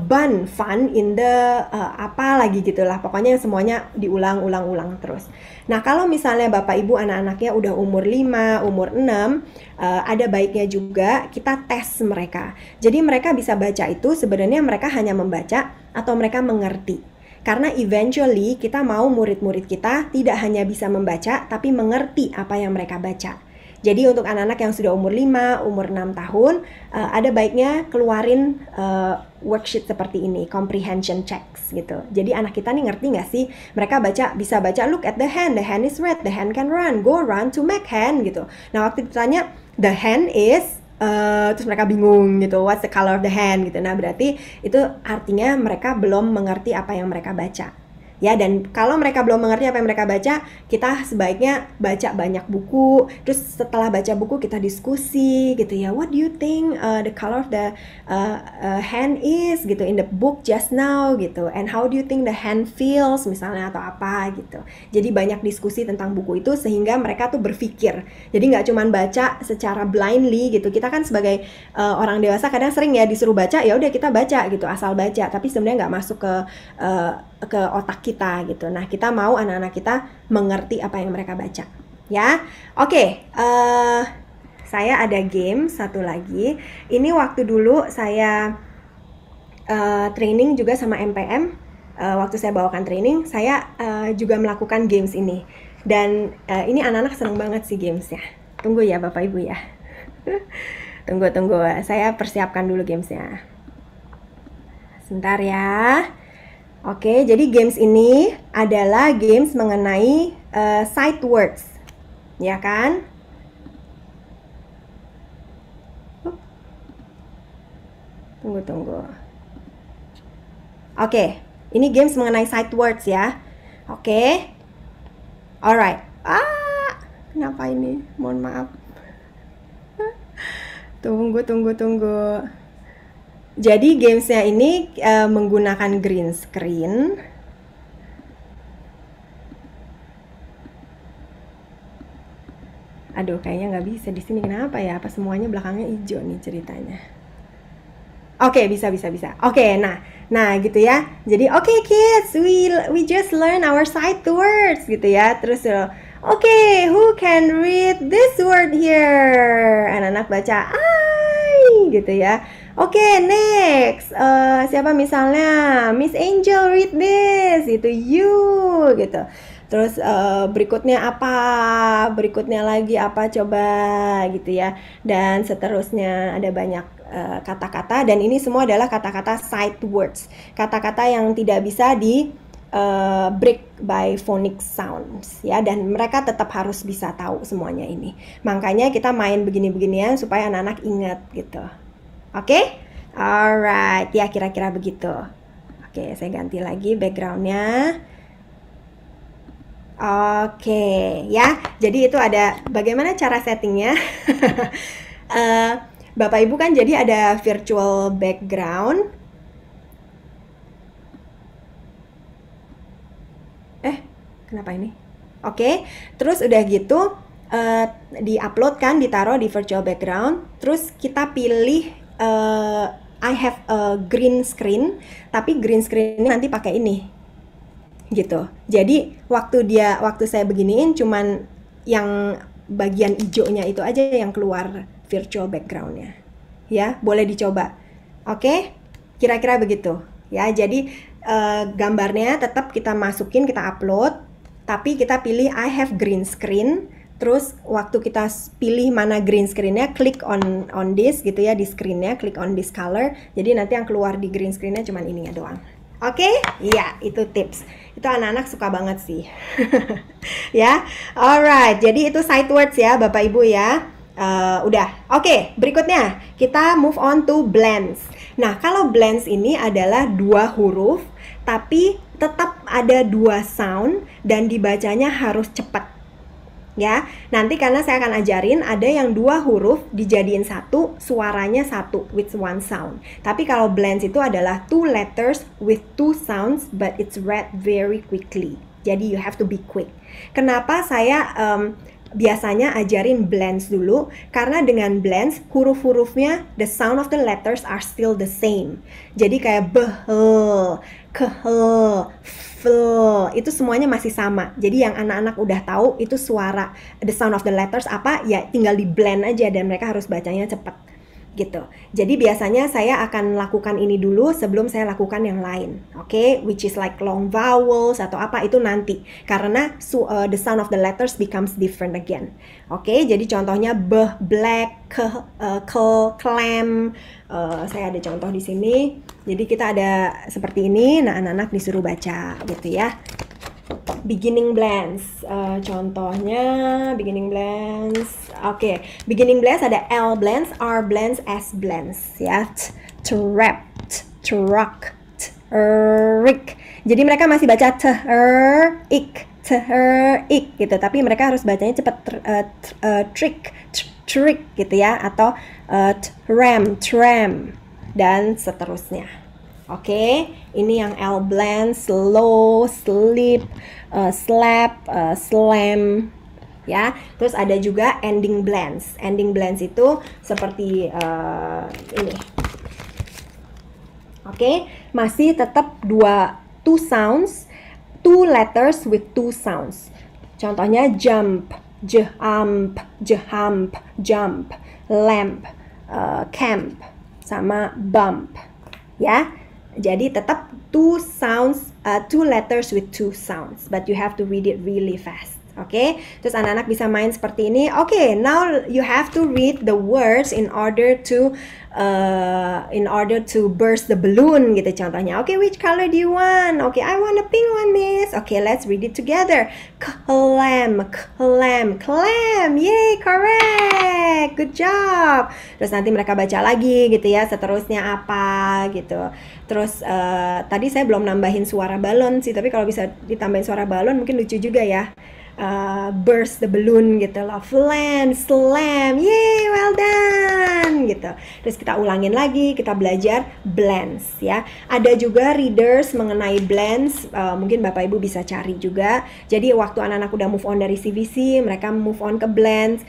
bun, fun in the apa lagi gitulah. Pokoknya semuanya diulang-ulang terus. Nah, kalau misalnya Bapak Ibu anak-anaknya udah umur 5, umur 6, ada baiknya juga kita tes mereka. Jadi mereka bisa baca itu sebenarnya mereka hanya membaca atau mereka mengerti. Karena eventually kita mau murid-murid kita tidak hanya bisa membaca tapi mengerti apa yang mereka baca. Jadi untuk anak-anak yang sudah umur 5, umur 6 tahun, ada baiknya keluarin worksheet seperti ini, comprehension checks gitu. Jadi anak kita nih ngerti nggak sih? Mereka bisa baca, look at the hand is red, the hand can run, go run to make hand gitu. Nah waktu ditanya, the hand is, terus mereka bingung gitu, what's the color of the hand gitu. Nah berarti itu artinya mereka belum mengerti apa yang mereka baca. Ya, dan kalau mereka belum mengerti apa yang mereka baca, kita sebaiknya baca banyak buku. Terus setelah baca buku kita diskusi gitu ya. What do you think the color of the hand is gitu in the book just now gitu. And how do you think the hand feels misalnya atau apa gitu. Jadi banyak diskusi tentang buku itu sehingga mereka tuh berpikir. Jadi nggak cuma baca secara blindly gitu. Kita kan sebagai orang dewasa kadang sering ya disuruh baca, ya udah kita baca gitu, asal baca. Tapi sebenarnya nggak masuk ke otak kita gitu. Nah, kita mau anak-anak kita mengerti apa yang mereka baca. Ya, oke. Saya ada game satu lagi. Ini waktu dulu saya training juga sama MPM. Waktu saya bawakan training, saya juga melakukan games ini. Dan ini anak-anak seneng banget sih gamesnya. Tunggu ya Bapak Ibu ya. Tunggu. Saya persiapkan dulu gamesnya. Sebentar ya. Oke, jadi games ini adalah games mengenai sight words, ya kan? Tunggu. Oke, ini games mengenai sight words ya. Oke, alright. Kenapa ini? Mohon maaf. Tunggu. Jadi gamesnya ini menggunakan green screen. Aduh, kayaknya nggak bisa di sini. Kenapa ya? Apa semuanya belakangnya hijau nih ceritanya? Oke, bisa. Oke, nah gitu ya. Jadi oke, kids, we just learn our sight words gitu ya. Terus oke, who can read this word here? Anak-anak baca I gitu ya. Oke, next. Siapa misalnya? Miss Angel read this gitu, you gitu. Terus berikutnya apa? Berikutnya lagi apa coba gitu ya. Dan seterusnya ada banyak kata-kata, dan ini semua adalah kata-kata sight words. Kata-kata yang tidak bisa di break by phonic sounds ya, dan mereka tetap harus bisa tahu semuanya ini. Makanya kita main begini-beginian supaya anak-anak ingat gitu. Oke? Alright, ya kira-kira begitu. Oke, saya ganti lagi backgroundnya. Oke, ya. Jadi itu ada bagaimana cara settingnya. Bapak Ibu kan jadi ada virtual background. Kenapa ini? Oke, terus udah gitu di-upload kan, ditaruh di virtual background. Terus kita pilih I have a green screen, tapi green screen nanti pakai ini gitu. Jadi waktu saya beginiin cuman yang bagian hijaunya itu aja yang keluar virtual backgroundnya ya. Boleh dicoba. Oke, kira-kira begitu ya. Jadi gambarnya tetap kita masukin, kita upload, tapi kita pilih I have green screen. Terus waktu kita pilih mana green screen-nya, klik on this gitu ya, di screen-nya, klik on this color. Jadi nanti yang keluar di green screen-nya cuman ininya doang. Oke? Iya, itu tips. Itu anak-anak suka banget sih. Ya, alright. Jadi itu sight words ya, Bapak Ibu ya. Udah. Oke, berikutnya kita move on to blends. Nah, kalau blends ini adalah 2 huruf, tapi tetap ada 2 sound dan dibacanya harus cepat. Ya, nanti karena saya akan ajarin ada yang 2 huruf dijadiin 1, suaranya 1 with 1 sound. Tapi kalau blends itu adalah 2 letters with 2 sounds but it's read very quickly. Jadi you have to be quick. Kenapa saya biasanya ajarin blends dulu? Karena dengan blends huruf-hurufnya, the sound of the letters are still the same. Jadi kayak behel, kehel, itu semuanya masih sama. Jadi yang anak-anak udah tahu itu suara, the sound of the letters apa, ya tinggal di blend aja dan mereka harus bacanya cepet gitu. Jadi biasanya saya akan lakukan ini dulu sebelum saya lakukan yang lain. Oke, which is like long vowels atau apa itu nanti. Karena the sound of the letters becomes different again. Oke, jadi contohnya black, clam. Saya ada contoh di sini. Jadi kita ada seperti ini. Nah, anak-anak disuruh baca gitu ya. Beginning blends, contohnya beginning blends. Oke, beginning blends ada L blends, R blends, S blends ya. Trap, truck, rick. Jadi mereka masih baca ik gitu, tapi mereka harus bacanya cepat, trick gitu ya, atau tram dan seterusnya. Oke, ini yang L blend, slow, sleep, slap, slam, ya. Terus ada juga ending blends. Ending blends itu seperti ini. Oke, masih tetap two sounds, two letters with two sounds. Contohnya jump, jump, jump, lamp, camp, sama bump, ya. Jadi tetap two sounds, two letters with two sounds, but you have to read it really fast. Oke, terus anak-anak bisa main seperti ini. Oke, now you have to read the words in order to burst the balloon gitu contohnya. Oke, which color do you want? Oke, I want a pink one, miss. Oke, let's read it together. Clam, clam, clam. Yay, correct. Good job. Terus nanti mereka baca lagi gitu ya, seterusnya apa gitu. Terus tadi saya belum nambahin suara balon sih, tapi kalau bisa ditambahin suara balon mungkin lucu juga ya. Burst the balloon gitu loh, flan, slam, yay, well done gitu. Terus kita ulangin lagi, kita belajar blends ya. Ada juga readers mengenai blends, mungkin Bapak Ibu bisa cari juga. Jadi waktu anak-anak udah move on dari CVC, mereka move on ke blends,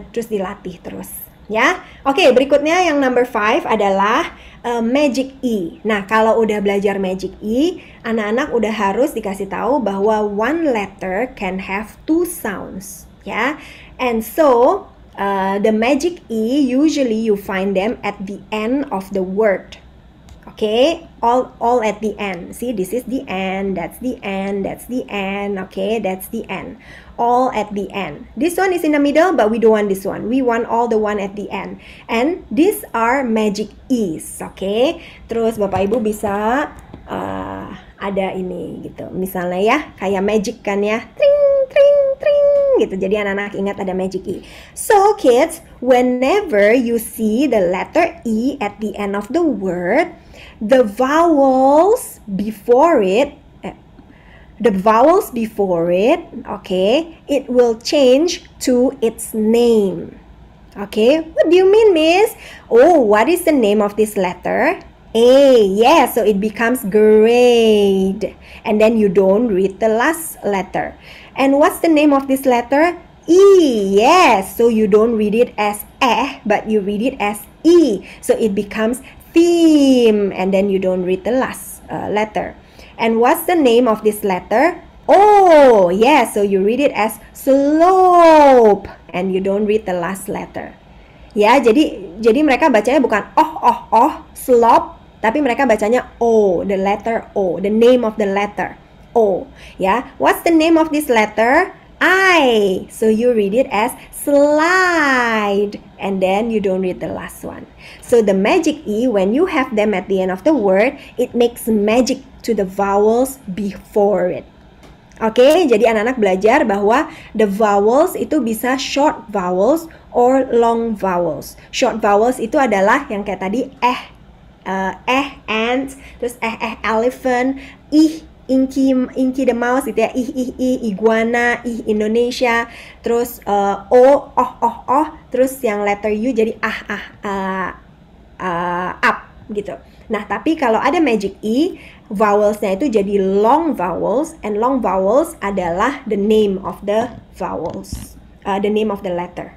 terus dilatih terus ya. Oke, berikutnya yang number 5 adalah Magic E. Nah, kalau udah belajar Magic E, anak-anak udah harus dikasih tahu bahwa one letter can have two sounds, ya. And so, the Magic E usually you find them at the end of the word. Okay, all at the end. See, this is the end, that's the end, that's the end. Okay, that's the end. All at the end. This one is in the middle, but we don't want this one. We want all the one at the end. And these are magic E's. Okay, terus Bapak Ibu bisa ada ini gitu. Misalnya ya, kayak magic kan ya. Tring, tring, tring gitu. Jadi anak-anak ingat ada magic E. So kids, whenever you see the letter E at the end of the word, the vowels before it, okay, it will change to its name. Okay, what do you mean, miss? Oh, what is the name of this letter? A, yeah, so it becomes grade. And then you don't read the last letter. And what's the name of this letter? E, yes, so you don't read it as but you read it as E. So it becomes theme, and then you don't read the last letter. And what's the name of this letter? Oh, yeah, so you read it as slope, and you don't read the last letter. Ya, jadi mereka bacanya bukan slope, tapi mereka bacanya O, the letter O, the name of the letter O. Ya, what's the name of this letter? I, so you read it as slide, and then you don't read the last one. So the magic E, when you have them at the end of the word, it makes magic to the vowels before it. Oke, jadi anak-anak belajar bahwa the vowels itu bisa short vowels or long vowels. Short vowels itu adalah yang kayak tadi ant, terus elephant, Inky the mouse gitu ya, iguana, Indonesia, terus terus yang letter U jadi up gitu. Nah, tapi kalau ada magic E, vowelsnya itu jadi long vowels, and long vowels adalah the name of the vowels, the name of the letter.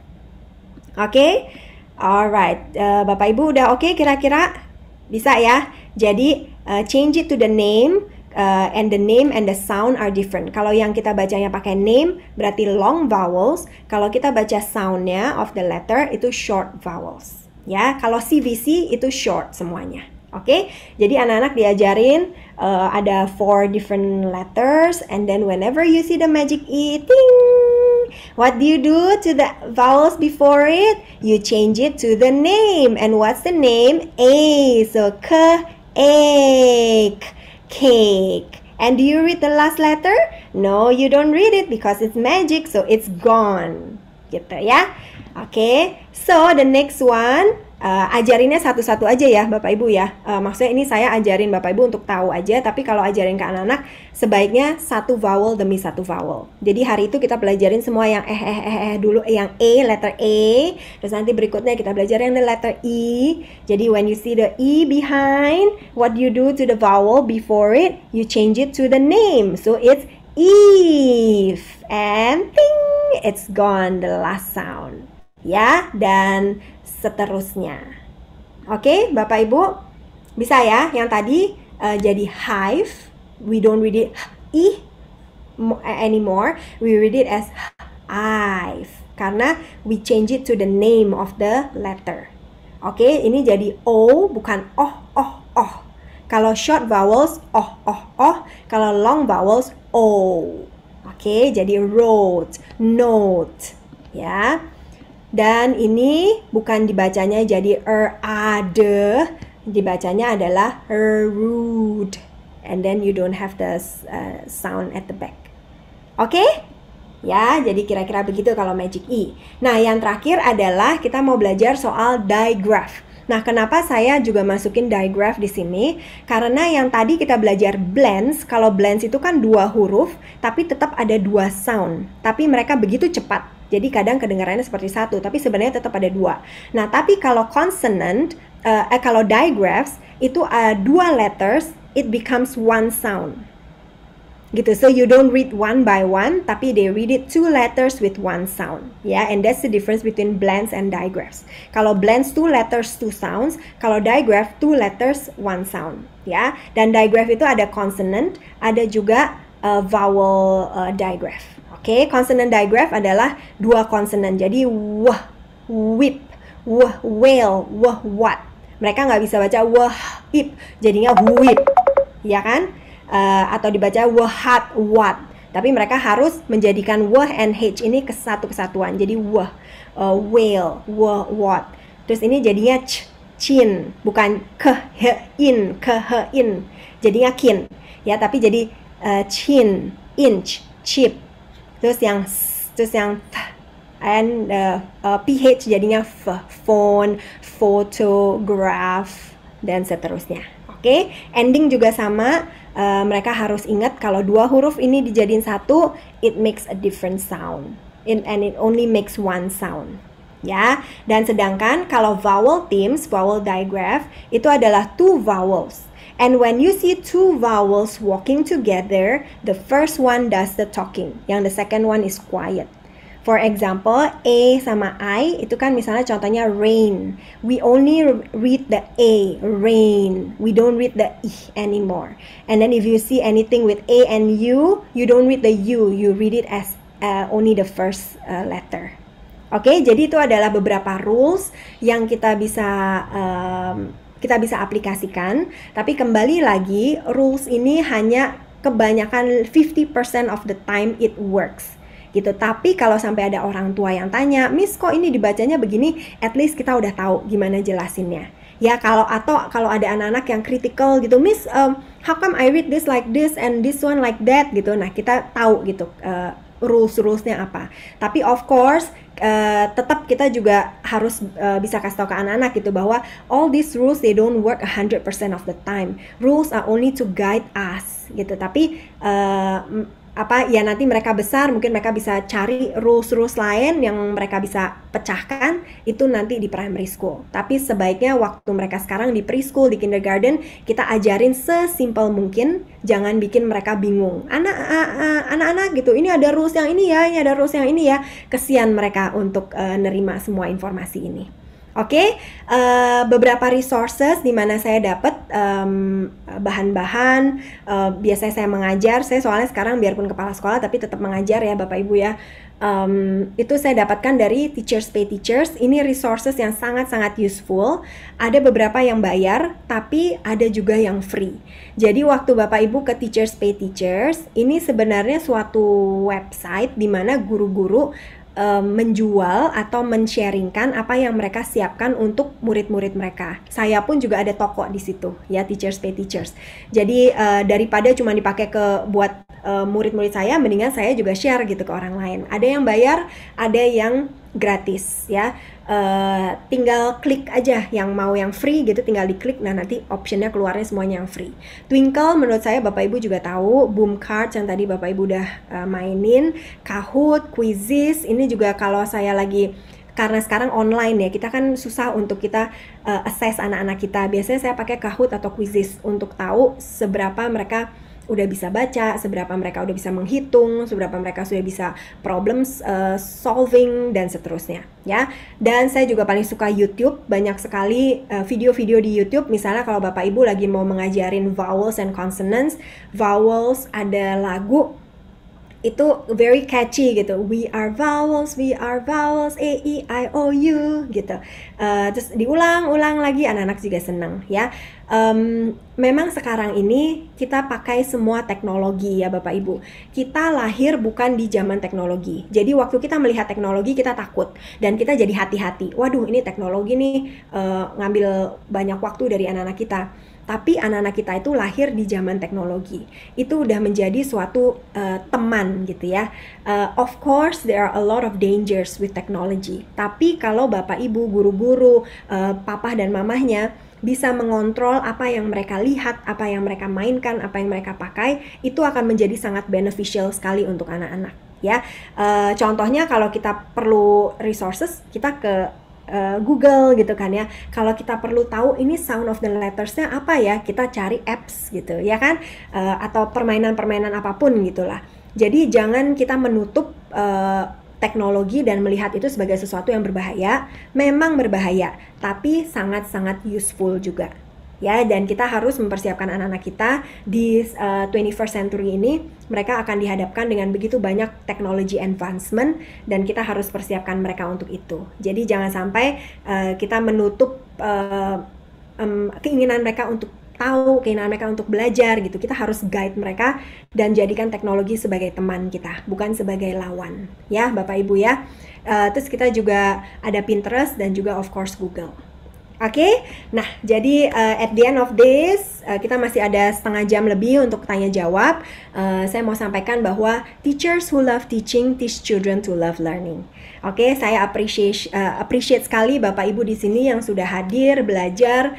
Oke? Alright, Bapak Ibu udah oke kira-kira? Bisa ya? Jadi, change it to the name, and the name and the sound are different. Kalau yang kita bacanya pakai name berarti long vowels. Kalau kita baca soundnya of the letter itu short vowels. Ya, kalau CVC itu short semuanya. Oke, jadi anak-anak diajarin ada 4 different letters, and then whenever you see the magic E, ting, what do you do to the vowels before it? You change it to the name, and what's the name? A, so k, egg, cake. And do you read the last letter? No, you don't read it because it's magic, so it's gone. Gitu ya. Oke, so the next one, ajarinnya satu-satu aja ya Bapak Ibu ya. Maksudnya ini saya ajarin Bapak Ibu untuk tahu aja, tapi kalau ajarin ke anak-anak sebaiknya satu vowel demi satu vowel. Jadi hari itu kita pelajarin semua yang dulu, yang letter A, terus nanti berikutnya kita belajar yang the letter E. Jadi when you see the E behind, what you do to the vowel before it, you change it to the name. So it's Eve, and ting, it's gone the last sound. Ya, dan seterusnya. Oke, Bapak Ibu, bisa ya? Yang tadi jadi hive, we don't read it I anymore, we read it as hive karena we change it to the name of the letter. Oke, ini jadi O bukan oh. Kalau short vowels oh. Kalau long vowels O. Oke, jadi wrote, note, ya. Dan ini bukan dibacanya jadi ade, dibacanya adalah rude. And then you don't have the sound at the back. Oke? Ya, jadi kira-kira begitu kalau magic E. Nah, yang terakhir adalah kita mau belajar soal digraph. Nah, kenapa saya juga masukin digraph di sini? Karena yang tadi kita belajar blends, kalau blends itu kan 2 huruf, tapi tetap ada 2 sound. Tapi mereka begitu cepat. Jadi kadang kedengarannya seperti 1, tapi sebenarnya tetap ada 2. Nah, tapi kalau consonant, kalau digraphs, itu 2 letters, it becomes 1 sound. Gitu, so you don't read one by one, tapi they read it 2 letters with 1 sound. Ya, and that's the difference between blends and digraphs. Kalau blends 2 letters 2 sounds, kalau digraph 2 letters 1 sound. Ya, dan digraph itu ada consonant, ada juga vowel digraph. Oke, consonant digraph adalah 2 konsonan. Jadi wah, whip, wah, whale, wah, what. Mereka nggak bisa baca wah, ip, jadinya whip, ya kan? Atau dibaca wah, hat, what. Tapi mereka harus menjadikan wah and h ini kesatuan. Jadi wah, whale, wah, what. Terus ini jadinya chin, bukan in. Jadinya kin, ya. Tapi jadi chin, inch, chip. Terus yang and ph jadinya phone, photograph, dan seterusnya. Oke, ending juga sama. Mereka harus ingat kalau 2 huruf ini dijadiin 1, it makes a different sound, and it only makes 1 sound. Ya, dan sedangkan kalau vowel themes, vowel digraph itu adalah 2 vowels. And when you see 2 vowels walking together, the first one does the talking, yang the second one is quiet. For example, A sama I itu kan misalnya contohnya rain. We only read the A, rain. We don't read the I anymore. And then if you see anything with A and U, you don't read the U. You read it as only the first letter. Oke, jadi itu adalah beberapa rules yang kita bisa aplikasikan, tapi kembali lagi rules ini hanya kebanyakan 50% of the time it works gitu. Tapi kalau sampai ada orang tua yang tanya, Miss kok ini dibacanya begini, at least kita udah tahu gimana jelasinnya. Ya, kalau ada anak-anak yang critical gitu, Miss how come I read this like this and this one like that gitu. Nah, kita tahu gitu rules-rulesnya apa. Tapi of course tetap kita juga harus bisa kasih tahu ke anak-anak gitu bahwa all these rules they don't work 100% of the time. Rules are only to guide us gitu. Tapi ya nanti mereka besar mungkin mereka bisa cari rules lain yang mereka bisa pecahkan itu nanti di primary school. Tapi sebaiknya waktu mereka sekarang di preschool, di kindergarten, kita ajarin sesimpel mungkin, jangan bikin mereka bingung. Anak-anak gitu, ini ada rules yang ini ya, ini ada rules yang ini ya. Kesian mereka untuk nerima semua informasi ini. Oke, beberapa resources di mana saya dapat bahan-bahan. Biasanya saya mengajar, saya soalnya sekarang biarpun kepala sekolah tapi tetap mengajar ya Bapak Ibu ya. Itu saya dapatkan dari Teachers Pay Teachers. Ini resources yang sangat-sangat useful. Ada beberapa yang bayar, tapi ada juga yang free. Jadi waktu Bapak Ibu ke Teachers Pay Teachers, ini sebenarnya suatu website di mana guru-guru menjual atau men-sharingkan apa yang mereka siapkan untuk murid-murid mereka. Saya pun juga ada toko di situ, ya, Teachers Pay Teachers. Jadi daripada cuma dipakai buat murid-murid saya, mendingan saya juga share gitu ke orang lain. Ada yang bayar, ada yang gratis, ya. Tinggal klik aja yang mau yang free gitu, tinggal diklik, nah nanti optionnya keluarnya semuanya yang free. Twinkle menurut saya Bapak Ibu juga tahu, Boom Cards yang tadi Bapak Ibu udah mainin, Kahoot, Quizizz, ini juga kalau saya lagi, karena sekarang online ya, kita kan susah untuk kita assess anak-anak kita. Biasanya saya pakai Kahoot atau Quizizz untuk tahu seberapa mereka udah bisa baca, seberapa mereka udah bisa menghitung, seberapa mereka sudah bisa problem solving dan seterusnya, ya. Dan saya juga paling suka YouTube, banyak sekali video-video di YouTube. Misalnya kalau Bapak Ibu lagi mau mengajarin vowels and consonants, vowels ada lagu itu very catchy gitu. We are vowels, A, E, I, O, U gitu. Terus diulang-ulang lagi, anak-anak juga senang ya. Memang sekarang ini kita pakai semua teknologi ya Bapak Ibu. Kita lahir bukan di zaman teknologi. Jadi waktu kita melihat teknologi kita takut dan kita jadi hati-hati. Waduh, ini teknologi nih ngambil banyak waktu dari anak-anak kita. Tapi anak-anak kita itu lahir di zaman teknologi. Itu udah menjadi suatu teman gitu ya. Of course there are a lot of dangers with technology. Tapi kalau Bapak Ibu, guru-guru, papa dan mamahnya bisa mengontrol apa yang mereka lihat, apa yang mereka mainkan, apa yang mereka pakai, itu akan menjadi sangat beneficial sekali untuk anak-anak ya. Contohnya kalau kita perlu resources, kita ke Google gitu kan ya. Kalau kita perlu tahu ini sound of the letters-nya apa ya, kita cari apps gitu ya kan, atau permainan-permainan apapun gitulah. Jadi jangan kita menutup teknologi dan melihat itu sebagai sesuatu yang berbahaya. Memang berbahaya, tapi sangat-sangat useful juga. Ya, dan kita harus mempersiapkan anak-anak kita di 21st century ini. Mereka akan dihadapkan dengan begitu banyak technology advancement dan kita harus persiapkan mereka untuk itu. Jadi jangan sampai kita menutup keinginan mereka untuk tahu, keinginan mereka untuk belajar gitu. Kita harus guide mereka dan jadikan teknologi sebagai teman kita, bukan sebagai lawan. Ya, Bapak Ibu ya. Terus kita juga ada Pinterest dan juga of course Google. Oke, nah jadi at the end of this kita masih ada setengah jam lebih untuk tanya jawab. Saya mau sampaikan bahwa teachers who love teaching teach children to love learning. Oke, saya appreciate sekali Bapak Ibu di sini yang sudah hadir belajar.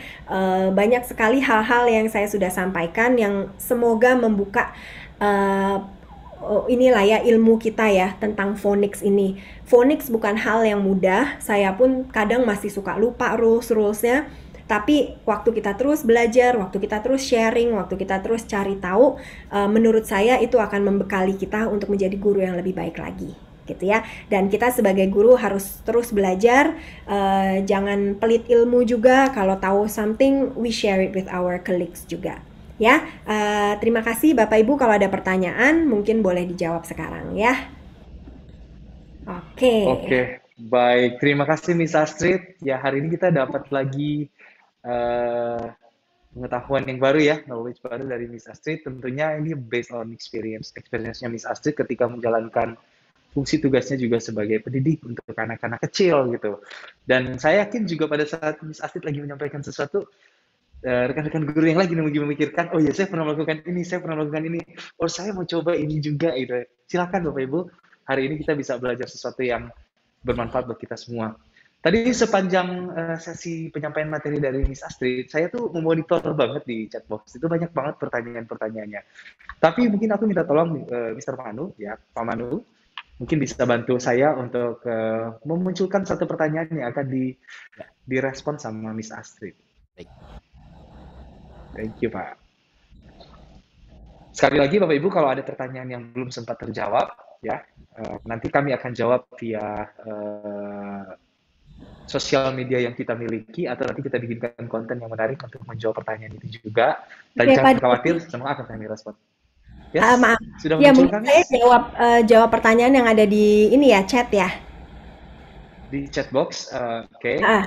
Banyak sekali hal-hal yang saya sudah sampaikan yang semoga membuka inilah ya ilmu kita ya tentang phonics ini. Phonics bukan hal yang mudah, saya pun kadang masih suka lupa rules-rulesnya. Tapi waktu kita terus belajar, waktu kita terus sharing, waktu kita terus cari tahu, menurut saya itu akan membekali kita untuk menjadi guru yang lebih baik lagi gitu ya. Dan kita sebagai guru harus terus belajar, jangan pelit ilmu juga. Kalau tahu something, we share it with our colleagues juga. Ya, terima kasih Bapak Ibu. Kalau ada pertanyaan mungkin boleh dijawab sekarang ya. Oke. Oke, baik. Terima kasih Miss Astrid. Ya, hari ini kita dapat lagi eh, pengetahuan yang baru ya, knowledge baru dari Miss Astrid. Tentunya ini based on experience-nya Miss Astrid ketika menjalankan fungsi tugasnya juga sebagai pendidik untuk anak-anak kecil gitu. Dan saya yakin juga pada saat Miss Astrid lagi menyampaikan sesuatu, rekan-rekan guru yang lagi memikirkan, oh ya saya pernah melakukan ini, saya pernah melakukan ini, oh saya mau coba ini juga gitu. Silakan Bapak Ibu, hari ini kita bisa belajar sesuatu yang bermanfaat buat kita semua. Tadi sepanjang sesi penyampaian materi dari Miss Astrid, saya tuh memonitor banget di chatbox, itu banyak banget pertanyaan-pertanyaannya. Tapi mungkin aku minta tolong Mr. Manu, ya Pak Manu, mungkin bisa bantu saya untuk memunculkan satu pertanyaan yang akan direspon sama Miss Astrid. Baik. Thank you, Pak. Sekali lagi, Bapak Ibu, kalau ada pertanyaan yang belum sempat terjawab, ya, nanti kami akan jawab via sosial media yang kita miliki, atau nanti kita bikinkan konten yang menarik untuk menjawab pertanyaan itu juga. Dan Oke, jangan Pak khawatir, Dodi. semua akan kami respon. Yes, Maaf. sudah Ya, muncul mungkin kami saya jawab pertanyaan yang ada di ini ya, chat ya. di chat box. Oke. Ah,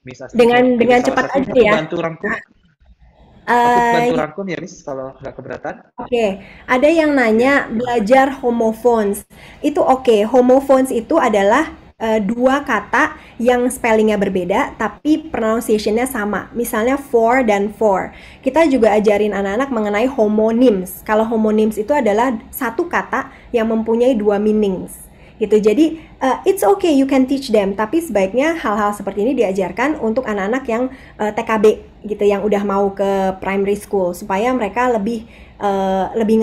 Miss Astrid mau pilih dengan salah cepat satu, aja aku ya. bantu rangkum. Aku bantu Eh, rangkum ya, Miss, kalau nggak keberatan. Oke, ada yang Ya, nanya gimana? belajar homophones. Itu oke, homophones itu adalah dua kata yang spellingnya berbeda, tapi pronunciationnya sama. Misalnya for dan for. Kita juga ajarin anak-anak mengenai homonyms. Kalau homonyms itu adalah satu kata yang mempunyai dua meanings. Gitu. Jadi it's okay you can teach them, tapi sebaiknya hal-hal seperti ini diajarkan untuk anak-anak yang TKB gitu, yang udah mau ke primary school, supaya mereka lebih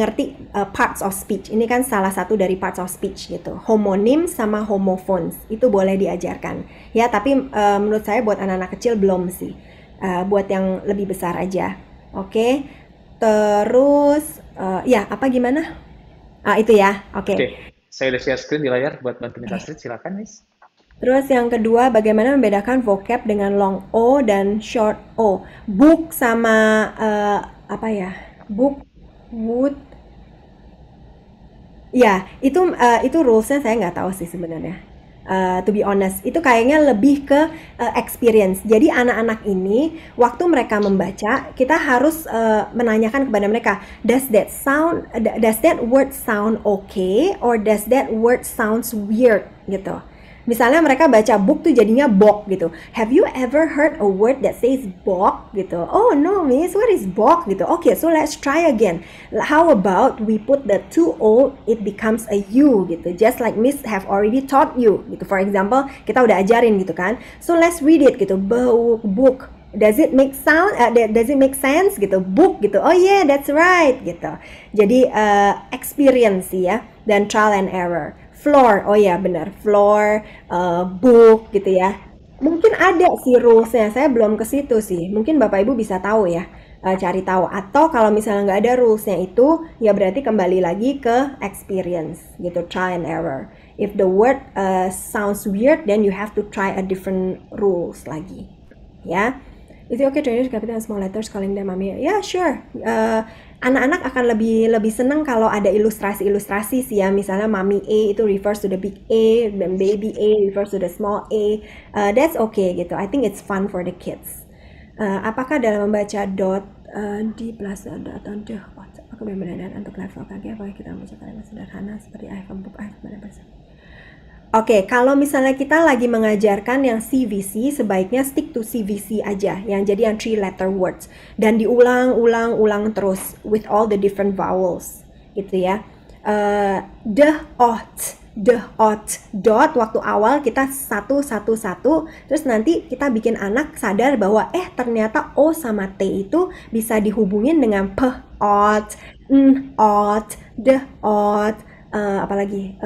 ngerti parts of speech. Ini kan salah satu dari parts of speech gitu. Homonym sama homophones itu boleh diajarkan. Ya, tapi menurut saya buat anak-anak kecil belum sih. Buat yang lebih besar aja. Oke. Terus ya, apa gimana? Itu ya. Oke. Oke, saya udah share screen di layar buat bantu Miss Astrid. Silakan, Miss. Terus yang kedua, bagaimana membedakan vocab dengan long O dan short O? Book sama apa ya? Book, would, ya itu rulesnya saya nggak tahu sih sebenarnya. To be honest, itu kayaknya lebih ke experience. Jadi anak-anak ini waktu mereka membaca, kita harus menanyakan kepada mereka, does that word sound okay, or does that word sounds weird gitu. Misalnya mereka baca book tuh jadinya bok gitu. Have you ever heard a word that says bok gitu? Oh no, miss, what is bok gitu? Okay, so let's try again. How about we put the two O, it becomes a U gitu. Just like miss have already taught you gitu. For example, kita udah ajarin gitu kan. So let's read it gitu. Book. Does it make sound? Does it make sense gitu? Book gitu. Oh yeah, that's right gitu. Jadi experience ya, dan trial and error. Floor, oh ya benar, floor, book gitu ya. Mungkin ada sih rulesnya, saya belum ke situ sih. Mungkin Bapak Ibu bisa tahu ya, cari tahu. Atau kalau misalnya nggak ada rulesnya itu, ya berarti kembali lagi ke experience gitu, try and error. If the word sounds weird, then you have to try a different rules lagi. Ya, is it okay to use capital and small letters calling them mommy? Yeah, sure. Anak-anak akan lebih seneng kalau ada ilustrasi-ilustrasi sih ya. Misalnya mommy A itu refers to the big A, dan baby A refers to the small A. That's okay gitu. I think it's fun for the kids. Apakah dalam membaca dot di plus dot under apakah benar-benar untuk level KG, apakah kita membaca kalimat sederhana seperti I have a book, I have a Oke, kalau misalnya kita lagi mengajarkan yang CVC, sebaiknya stick to CVC aja, yang jadi yang 3 letter words, dan diulang-ulang terus with all the different vowels, gitu ya. The ought, dot, waktu awal kita satu, terus nanti kita bikin anak sadar bahwa ternyata O sama T itu bisa dihubungin dengan P, ought, ought, the ought, apalagi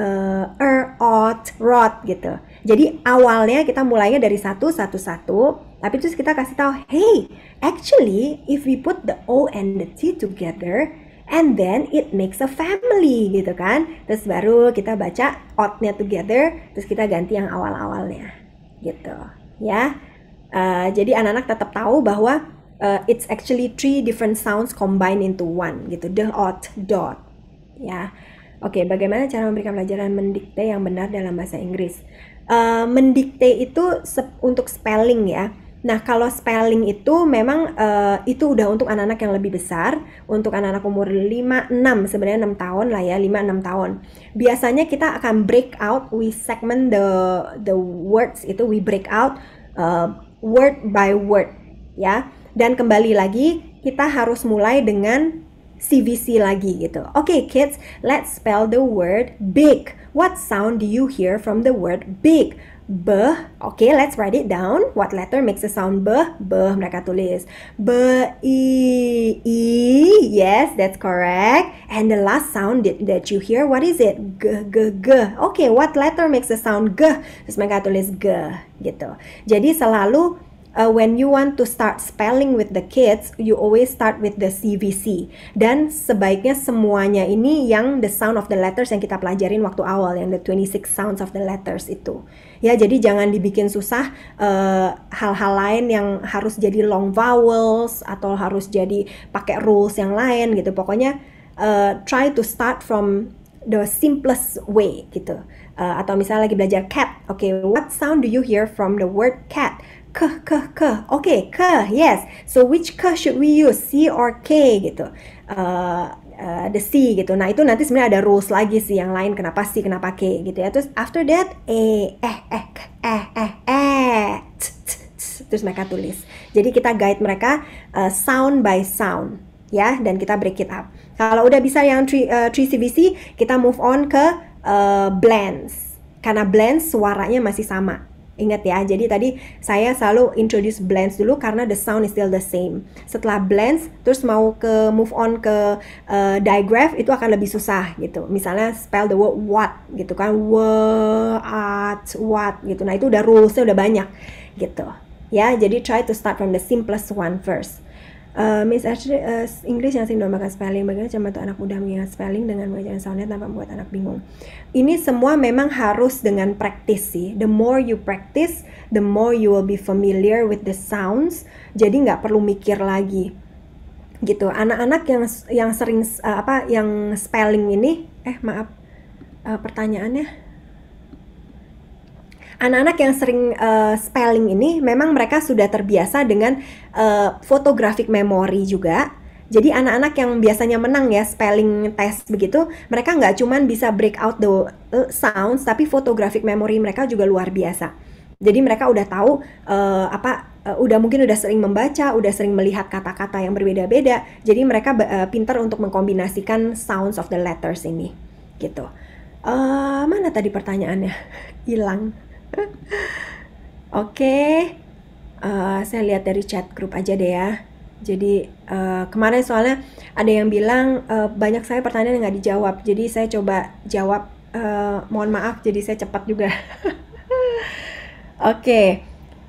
ought, rot gitu. Jadi awalnya kita mulainya dari satu, tapi terus kita kasih tahu, hey, actually if we put the O and the T together, and then it makes a family gitu kan. Terus baru kita baca ought-nya together, terus kita ganti yang awal-awalnya gitu ya. Jadi anak-anak tetap tahu bahwa it's actually 3 different sounds combined into one gitu. The ought, dot ya. Oke, bagaimana cara memberikan pelajaran mendikte yang benar dalam bahasa Inggris? Mendikte itu untuk spelling ya. Nah, kalau spelling itu memang itu udah untuk anak-anak yang lebih besar, untuk anak-anak umur 5, 6, sebenarnya 6 tahun lah ya, 5, 6 tahun. Biasanya kita akan break out, we segment the words itu, we break out word by word ya. Dan kembali lagi, kita harus mulai dengan CVC lagi gitu. Okay, kids, let's spell the word big. What sound do you hear from the word big? B. Okay, let's write it down. What letter makes the sound B? B, mereka tulis. B, I. Yes, that's correct. And the last sound that you hear, what is it? G, G, G. Okay, what letter makes the sound G? Terus mereka tulis G gitu. Jadi selalu when you want to start spelling with the kids, you always start with the CVC. Dan sebaiknya semuanya ini yang the sound of the letters yang kita pelajarin waktu awal, yang the 26 sounds of the letters itu. Ya, jadi jangan dibikin susah hal-hal lain yang harus jadi long vowels atau harus jadi pakai rules yang lain gitu. Pokoknya try to start from the simplest way gitu. Atau misalnya lagi belajar cat, okay, what sound do you hear from the word cat? K, okay, k, yes. So which k should we use, C or K gitu? The C gitu. Nah itu nanti sebenarnya ada rules lagi sih yang lain, kenapa C, kenapa K gitu ya. Terus after that terus mereka tulis. Jadi kita guide mereka sound by sound ya, dan kita break it up. Kalau udah bisa yang 3 CVC, kita move on ke blends. Karena blends suaranya masih sama. Ingat ya, jadi tadi saya selalu introduce blends dulu karena the sound is still the same. Setelah blends, terus mau ke move on ke digraph, itu akan lebih susah gitu. Misalnya spell the word what gitu kan, what gitu. Nah itu udah rulesnya udah banyak gitu. Ya, jadi try to start from the simplest one first. Miss Ashley, English yang sering menggunakan spelling, bagaimana cara membantu anak muda mengingat spelling dengan mengajarkan soundnya tanpa membuat anak bingung? Ini semua memang harus dengan practice sih. The more you practice, the more you will be familiar with the sounds. Jadi nggak perlu mikir lagi, gitu. Anak-anak yang sering yang spelling ini, pertanyaannya. Anak-anak yang sering spelling ini memang mereka sudah terbiasa dengan photographic memory juga. Jadi anak-anak yang biasanya menang ya spelling test begitu, mereka nggak cuman bisa break out the sounds, tapi photographic memory mereka juga luar biasa. Jadi mereka udah tahu mungkin udah sering membaca, udah sering melihat kata-kata yang berbeda-beda. Jadi mereka pintar untuk mengkombinasikan sounds of the letters ini, gitu. Mana tadi pertanyaannya? Hilang. Oke. Saya lihat dari chat grup aja deh ya. Jadi kemarin soalnya ada yang bilang banyak saya pertanyaan yang nggak dijawab. Jadi saya coba jawab. Mohon maaf, jadi saya cepat juga. Oke.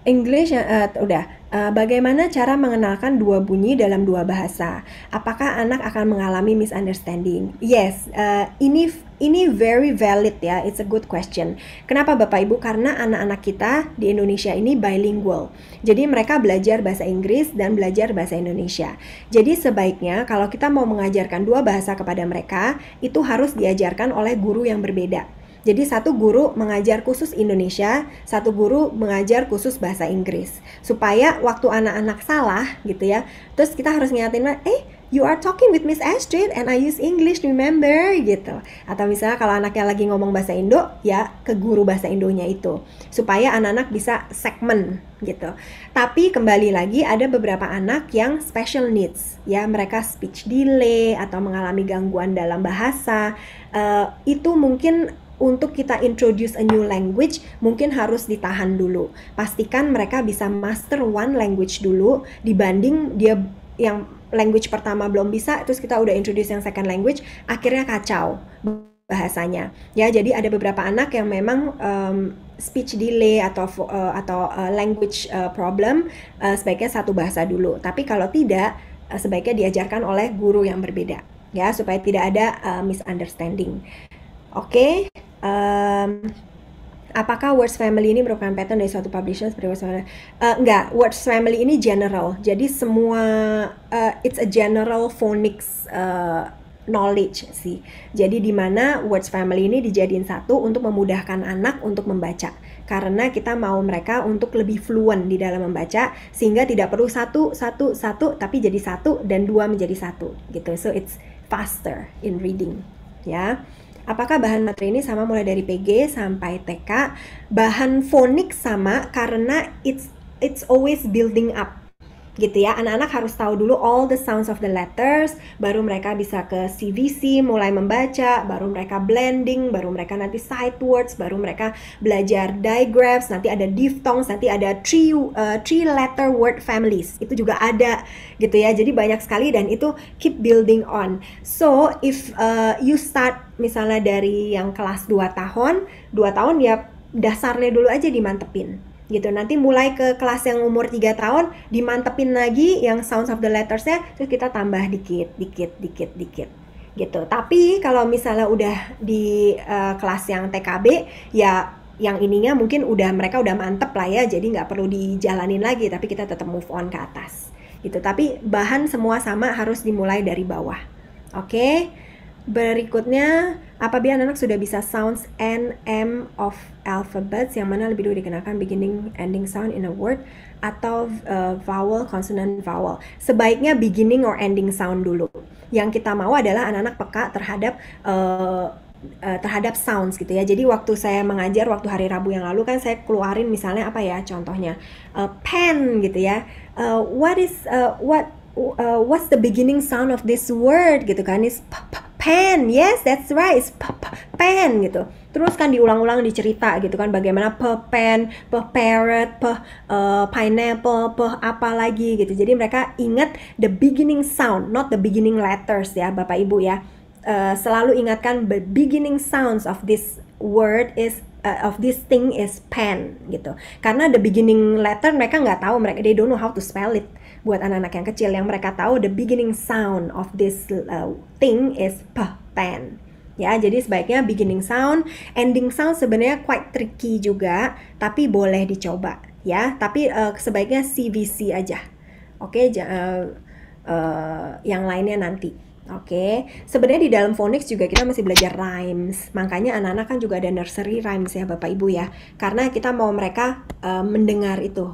English udah. Bagaimana cara mengenalkan dua bunyi dalam dua bahasa? Apakah anak akan mengalami misunderstanding? Yes, ini very valid ya. It's a good question. Kenapa Bapak Ibu? Karena anak-anak kita di Indonesia ini bilingual. Jadi mereka belajar bahasa Inggris dan belajar bahasa Indonesia. Jadi sebaiknya kalau kita mau mengajarkan dua bahasa kepada mereka, itu harus diajarkan oleh guru yang berbeda. Jadi satu guru mengajar khusus Indonesia, satu guru mengajar khusus bahasa Inggris. Supaya waktu anak-anak salah gitu ya, terus kita harus ngingetin, you are talking with Miss Astrid and I use English, remember gitu. Atau misalnya kalau anaknya lagi ngomong bahasa Indo, ya ke guru bahasa Indonya itu. Supaya anak-anak bisa segmen gitu. Tapi kembali lagi ada beberapa anak yang special needs, ya mereka speech delay atau mengalami gangguan dalam bahasa. Itu mungkin untuk kita introduce a new language, mungkin harus ditahan dulu. Pastikan mereka bisa master one language dulu, dibanding dia yang language pertama belum bisa, terus kita udah introduce yang second language, akhirnya kacau bahasanya. Ya, jadi ada beberapa anak yang memang speech delay atau language problem, sebaiknya satu bahasa dulu. Tapi kalau tidak, sebaiknya diajarkan oleh guru yang berbeda, ya, supaya tidak ada misunderstanding. Oke. Apakah Words Family ini merupakan pattern dari suatu publisher seperti Words Family? Enggak, Words Family ini general. Jadi semua it's a general phonics knowledge sih. Jadi di mana Words Family ini dijadiin satu untuk memudahkan anak untuk membaca. Karena kita mau mereka untuk lebih fluent di dalam membaca, sehingga tidak perlu satu tapi jadi satu dan dua menjadi satu gitu. So it's faster in reading, ya. Apakah bahan materi ini sama mulai dari PG sampai TK? Bahan fonik sama karena it's always building up, gitu ya. Anak-anak harus tahu dulu all the sounds of the letters, baru mereka bisa ke CVC, mulai membaca, baru mereka blending, baru mereka nanti sight words, baru mereka belajar digraphs, nanti ada diphthongs, nanti ada three letter word families, itu juga ada, gitu ya. Jadi banyak sekali dan itu keep building on. So if you start misalnya dari yang kelas 2 tahun ya dasarnya dulu aja dimantepin. gitu. Nanti mulai ke kelas yang umur 3 tahun dimantepin lagi yang sounds of the letters-nya, terus kita tambah dikit dikit dikit dikit gitu. Tapi kalau misalnya udah di kelas yang TKB ya yang ininya mungkin mereka udah mantep lah ya, jadi nggak perlu dijalanin lagi, tapi kita tetap move on ke atas gitu. Tapi bahan semua sama, harus dimulai dari bawah. Oke. Berikutnya, apabila anak sudah bisa sounds N, M of alphabets, yang mana lebih dulu dikenakan beginning, ending sound in a word, atau vowel, consonant, vowel. Sebaiknya beginning or ending sound dulu. Yang kita mau adalah anak-anak peka terhadap sounds gitu ya. Jadi waktu saya mengajar waktu hari Rabu yang lalu kan saya keluarin misalnya apa ya contohnya pen gitu ya. What's the beginning sound of this word gitu kan? Is pen. Yes, that's right. It's pen gitu. Terus kan diulang-ulang dicerita gitu kan bagaimana pen, parrot, pineapple, apa lagi gitu. Jadi mereka ingat the beginning sound, not the beginning letters ya Bapak Ibu ya. Selalu ingatkan the beginning sounds of this word is of this thing is pen gitu. Karena the beginning letter mereka nggak tahu, they don't know how to spell it. Buat anak-anak yang kecil, yang mereka tahu the beginning sound of this thing is pen. Ya, jadi sebaiknya beginning sound, ending sound sebenarnya quite tricky juga, tapi boleh dicoba ya. Tapi sebaiknya CVC aja. Oke, yang lainnya nanti. Oke, sebenarnya di dalam phonics juga kita masih belajar rhymes. Makanya anak-anak kan juga ada nursery rhymes ya Bapak Ibu ya. Karena kita mau mereka mendengar itu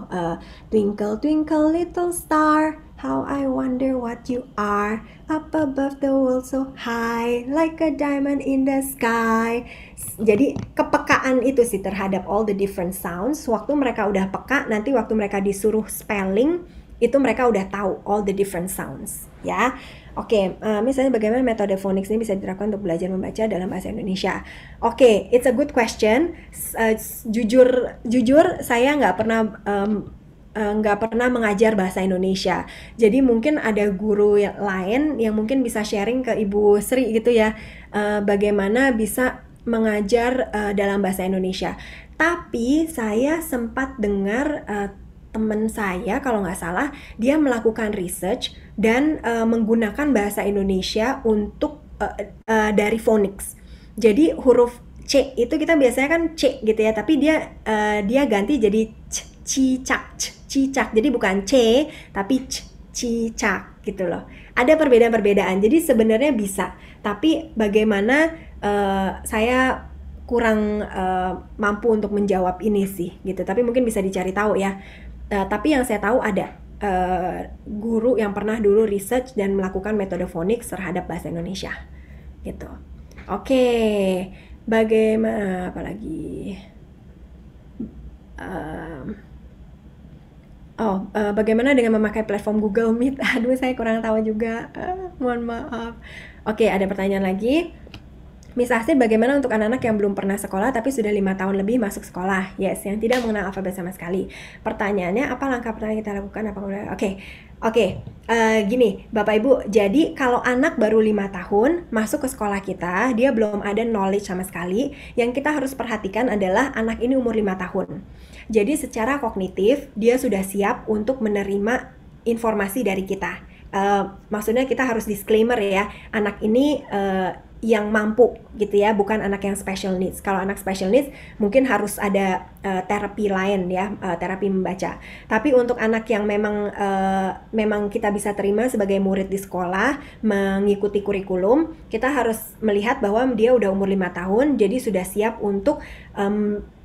twinkle twinkle little star, how I wonder what you are, up above the world so high, like a diamond in the sky. Jadi kepekaan itu sih terhadap all the different sounds. Waktu mereka udah peka, nanti waktu mereka disuruh spelling, itu mereka udah tahu all the different sounds ya. Oke, misalnya bagaimana metode phonics ini bisa diterapkan untuk belajar membaca dalam bahasa Indonesia? Oke, it's a good question. Jujur saya nggak pernah mengajar bahasa Indonesia. Jadi mungkin ada guru yang lain yang mungkin bisa sharing ke Ibu Sri gitu ya, bagaimana bisa mengajar dalam bahasa Indonesia. Tapi saya sempat dengar teman saya kalau nggak salah dia melakukan research dan menggunakan bahasa Indonesia untuk dari phonics. Jadi huruf C itu kita biasanya kan C gitu ya, tapi dia ganti jadi cicak. Jadi bukan C tapi cicak gitu loh. Ada perbedaan-perbedaan. Jadi sebenarnya bisa, tapi bagaimana saya kurang mampu untuk menjawab ini sih gitu. Tapi mungkin bisa dicari tahu ya. Tapi yang saya tahu ada guru yang pernah dulu research dan melakukan metode phonics terhadap bahasa Indonesia gitu. Oke, bagaimana apalagi? Bagaimana dengan memakai platform Google Meet? Aduh, saya kurang tahu juga. Mohon maaf. Oke, ada pertanyaan lagi. Miss Astrid, bagaimana untuk anak-anak yang belum pernah sekolah tapi sudah 5 tahun lebih masuk sekolah? Yes, yang tidak mengenal alfabet sama sekali. Pertanyaannya, apa langkah pertama yang kita lakukan? Oke. Gini, Bapak Ibu, jadi kalau anak baru 5 tahun masuk ke sekolah kita, dia belum ada knowledge sama sekali. Yang kita harus perhatikan adalah anak ini umur 5 tahun. Jadi secara kognitif, dia sudah siap untuk menerima informasi dari kita. Maksudnya kita harus disclaimer ya, anak ini yang mampu gitu ya, bukan anak yang special needs. Kalau anak special needs mungkin harus ada terapi lain ya, terapi membaca. Tapi untuk anak yang memang kita bisa terima sebagai murid di sekolah, mengikuti kurikulum, kita harus melihat bahwa dia udah umur 5 tahun, jadi sudah siap untuk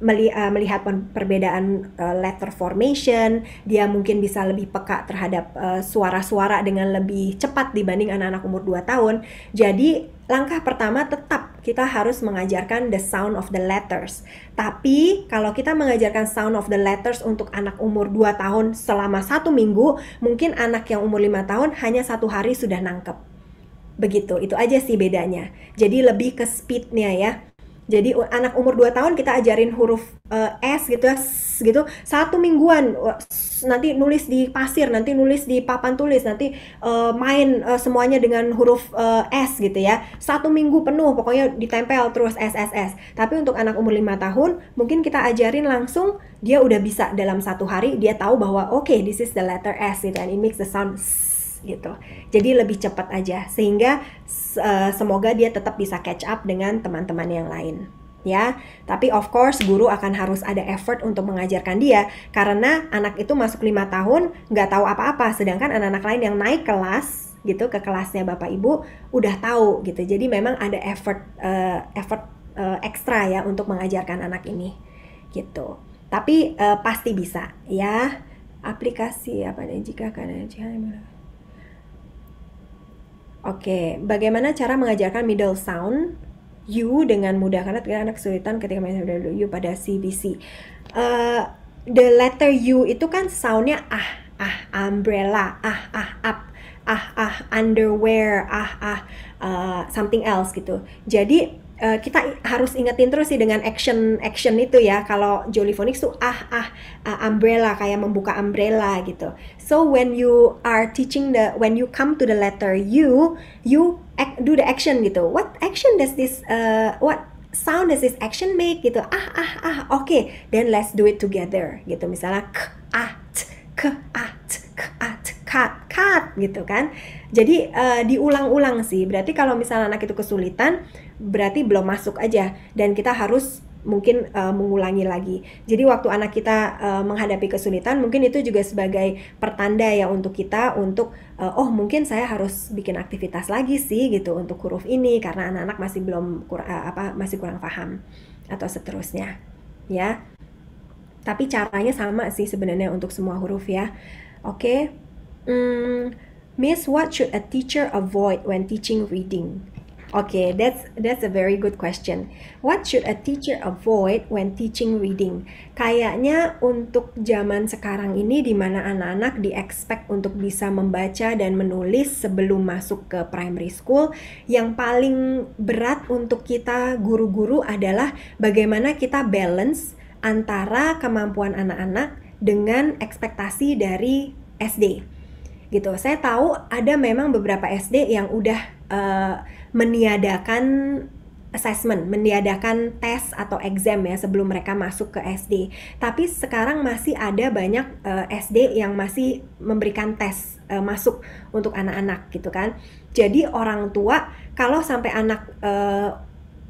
melihat perbedaan letter formation. Dia mungkin bisa lebih peka terhadap suara-suara dengan lebih cepat dibanding anak-anak umur 2 tahun. Jadi langkah pertama tetap kita harus mengajarkan the sound of the letters. Tapi kalau kita mengajarkan sound of the letters untuk anak umur 2 tahun selama 1 minggu, mungkin anak yang umur 5 tahun hanya 1 hari sudah nangkep. Begitu, itu aja sih bedanya. Jadi lebih ke speednya ya. Jadi anak umur 2 tahun kita ajarin huruf S gitu ya, gitu. 1 mingguan nanti nulis di pasir, nanti nulis di papan tulis, nanti main semuanya dengan huruf S gitu ya. 1 minggu penuh pokoknya ditempel terus S S S. Tapi untuk anak umur 5 tahun mungkin kita ajarin langsung, dia udah bisa dalam 1 hari dia tahu bahwa oke, this is the letter S gitu, and it makes the sound gitu. Jadi lebih cepat aja sehingga semoga dia tetap bisa catch up dengan teman-teman yang lain ya. Tapi of course guru akan harus ada effort untuk mengajarkan dia karena anak itu masuk 5 tahun nggak tahu apa-apa, sedangkan anak-anak lain yang naik kelas gitu ke kelasnya Bapak Ibu udah tahu gitu. Jadi memang ada effort ekstra ya untuk mengajarkan anak ini gitu. Tapi pasti bisa ya. Aplikasi apa nih jika karena Oke, bagaimana cara mengajarkan middle sound U dengan mudah karena anak kesulitan ketika mengajar U pada CBC. The letter U itu kan soundnya umbrella, up, underwear, something else gitu. Jadi kita harus ingetin terus sih dengan action itu ya. Kalau Jollyphonics tuh umbrella, kayak membuka umbrella gitu. So when you are teaching when you come to the letter U, you do the action gitu. What action does this what sound does this action make gitu. Okay, then let's do it together gitu. Misalnya cut gitu kan. Jadi diulang-ulang sih. Berarti kalau misalnya anak itu kesulitan, berarti belum masuk aja dan kita harus mungkin mengulangi lagi. Jadi waktu anak kita menghadapi kesulitan, mungkin itu juga sebagai pertanda ya untuk kita untuk mungkin saya harus bikin aktivitas lagi sih gitu untuk huruf ini karena anak-anak masih belum masih kurang paham atau seterusnya ya. Tapi caranya sama sih sebenarnya untuk semua huruf ya. Oke. Miss, what should a teacher avoid when teaching reading? Okay, that's a very good question. What should a teacher avoid when teaching reading? Kayaknya untuk zaman sekarang ini di mana anak-anak di-expect untuk bisa membaca dan menulis sebelum masuk ke primary school, yang paling berat untuk kita guru-guru adalah bagaimana kita balance antara kemampuan anak-anak dengan ekspektasi dari SD. Gitu. Saya tahu ada memang beberapa SD yang udah meniadakan assessment, meniadakan tes atau exam ya sebelum mereka masuk ke SD. Tapi sekarang masih ada banyak SD yang masih memberikan tes masuk untuk anak-anak gitu kan. Jadi orang tua kalau sampai anak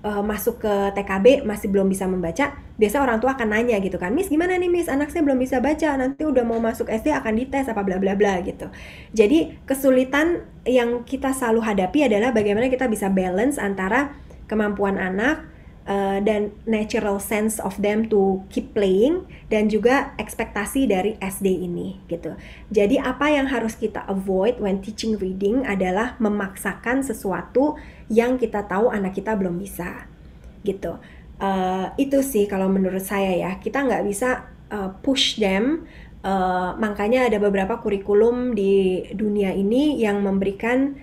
masuk ke TKB masih belum bisa membaca, biasa orang tua akan nanya gitu kan, Miss gimana nih Miss, anak saya belum bisa baca, nanti udah mau masuk SD akan dites apa bla bla bla gitu. Jadi kesulitan yang kita selalu hadapi adalah bagaimana kita bisa balance antara kemampuan anak dan natural sense of them to keep playing dan juga ekspektasi dari SD ini gitu. Jadi apa yang harus kita avoid when teaching reading adalah memaksakan sesuatu yang kita tahu anak kita belum bisa gitu. Itu sih kalau menurut saya ya, kita nggak bisa push them. Makanya ada beberapa kurikulum di dunia ini yang memberikan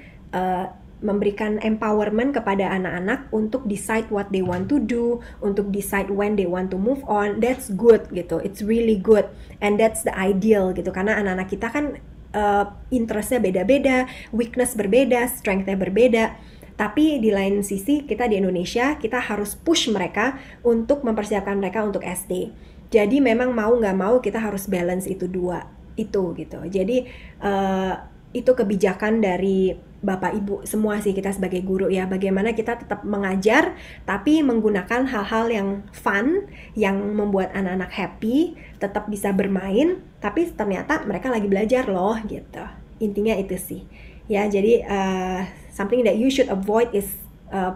empowerment kepada anak-anak untuk decide what they want to do, untuk decide when they want to move on. That's good gitu, it's really good, and that's the ideal gitu, karena anak-anak kita kan interestnya beda-beda, weakness berbeda, strengthnya berbeda. Tapi di lain sisi kita di Indonesia, kita harus push mereka untuk mempersiapkan mereka untuk SD. Jadi memang mau nggak mau kita harus balance itu dua, itu gitu. Jadi itu kebijakan dari Bapak Ibu semua sih, kita sebagai guru ya, bagaimana kita tetap mengajar tapi menggunakan hal-hal yang fun, yang membuat anak-anak happy, tetap bisa bermain, tapi ternyata mereka lagi belajar loh gitu. Intinya itu sih. Ya, jadi something that you should avoid is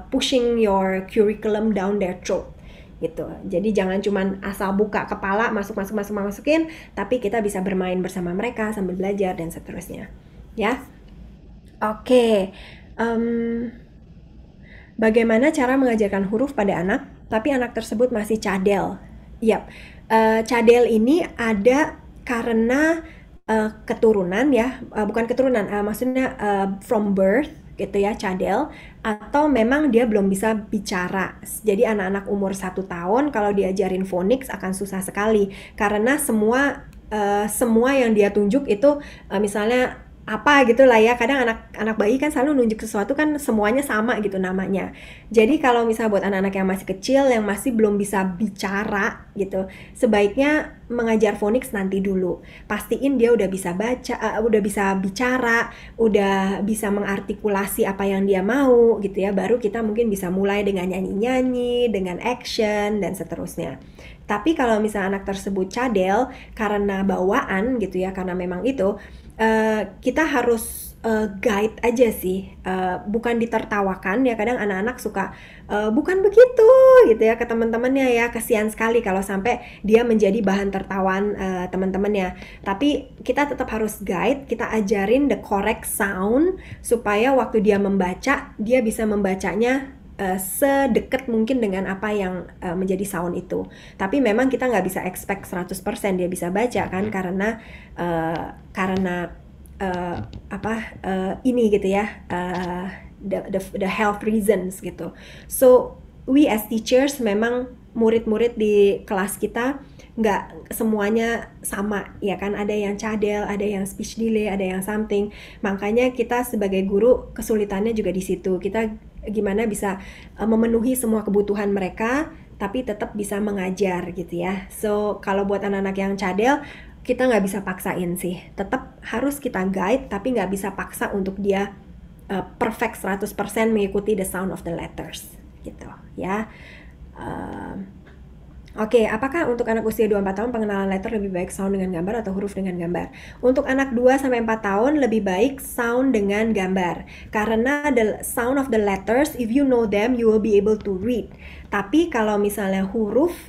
pushing your curriculum down their throat gitu. Jadi jangan cuman asal buka kepala masukin, tapi kita bisa bermain bersama mereka sambil belajar dan seterusnya. Ya. Oke. Bagaimana cara mengajarkan huruf pada anak tapi anak tersebut masih cadel? Yap. Cadel ini ada karena keturunan ya, bukan keturunan, maksudnya from birth gitu ya, cadel, atau memang dia belum bisa bicara. Jadi anak-anak umur 1 tahun kalau diajarin phonics akan susah sekali karena semua yang dia tunjuk itu misalnya apa gitu lah ya. Kadang anak bayi kan selalu nunjuk sesuatu kan semuanya sama gitu namanya. Jadi kalau misalnya buat anak-anak yang masih kecil yang masih belum bisa bicara gitu, sebaiknya mengajar phonics nanti dulu. Pastiin dia udah bisa baca, udah bisa bicara, udah bisa mengartikulasi apa yang dia mau gitu ya. Baru kita mungkin bisa mulai dengan nyanyi-nyanyi, dengan action dan seterusnya. Tapi kalau misalnya anak tersebut cadel karena bawaan gitu ya, karena memang itu kita harus guide aja sih, bukan ditertawakan ya. Kadang anak-anak suka bukan begitu gitu ya ke teman-temannya ya, kasihan sekali kalau sampai dia menjadi bahan tertawaan teman-temannya. Tapi kita tetap harus guide, kita ajarin the correct sound supaya waktu dia membaca dia bisa membacanya sedekat mungkin dengan apa yang menjadi sound itu. Tapi memang kita nggak bisa expect 100% dia bisa baca kan karena ini gitu ya, the health reasons gitu. So we as teachers memang murid-murid di kelas kita nggak semuanya sama ya kan, ada yang cadel, ada yang speech delay, ada yang something. Makanya kita sebagai guru kesulitannya juga di situ. Kita gimana bisa memenuhi semua kebutuhan mereka tapi tetap bisa mengajar gitu ya. So kalau buat anak-anak yang cadel kita nggak bisa paksain sih, tetap harus kita guide tapi nggak bisa paksa untuk dia perfect 100% mengikuti the sound of the letters gitu ya. Oke, apakah untuk anak usia 2-4 tahun pengenalan letter lebih baik sound dengan gambar atau huruf dengan gambar? Untuk anak 2-4 tahun lebih baik sound dengan gambar. Karena the sound of the letters, if you know them, you will be able to read. Tapi kalau misalnya huruf,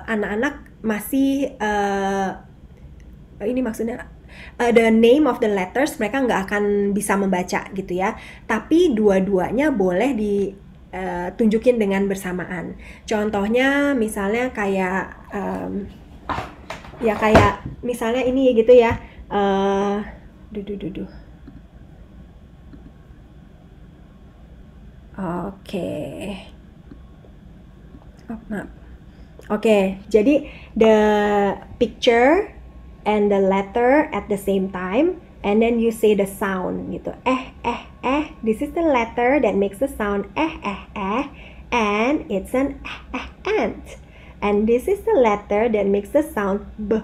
anak-anak masih, ini maksudnya, the name of the letters, mereka nggak akan bisa membaca gitu ya. Tapi dua-duanya boleh tunjukin dengan bersamaan. Contohnya misalnya kayak ya kayak misalnya ini gitu ya. Oke. Oh, maaf. Oke, jadi the picture and the letter at the same time, and then you say the sound gitu. This is the letter that makes the sound and it's an ant. And this is the letter that makes the sound b,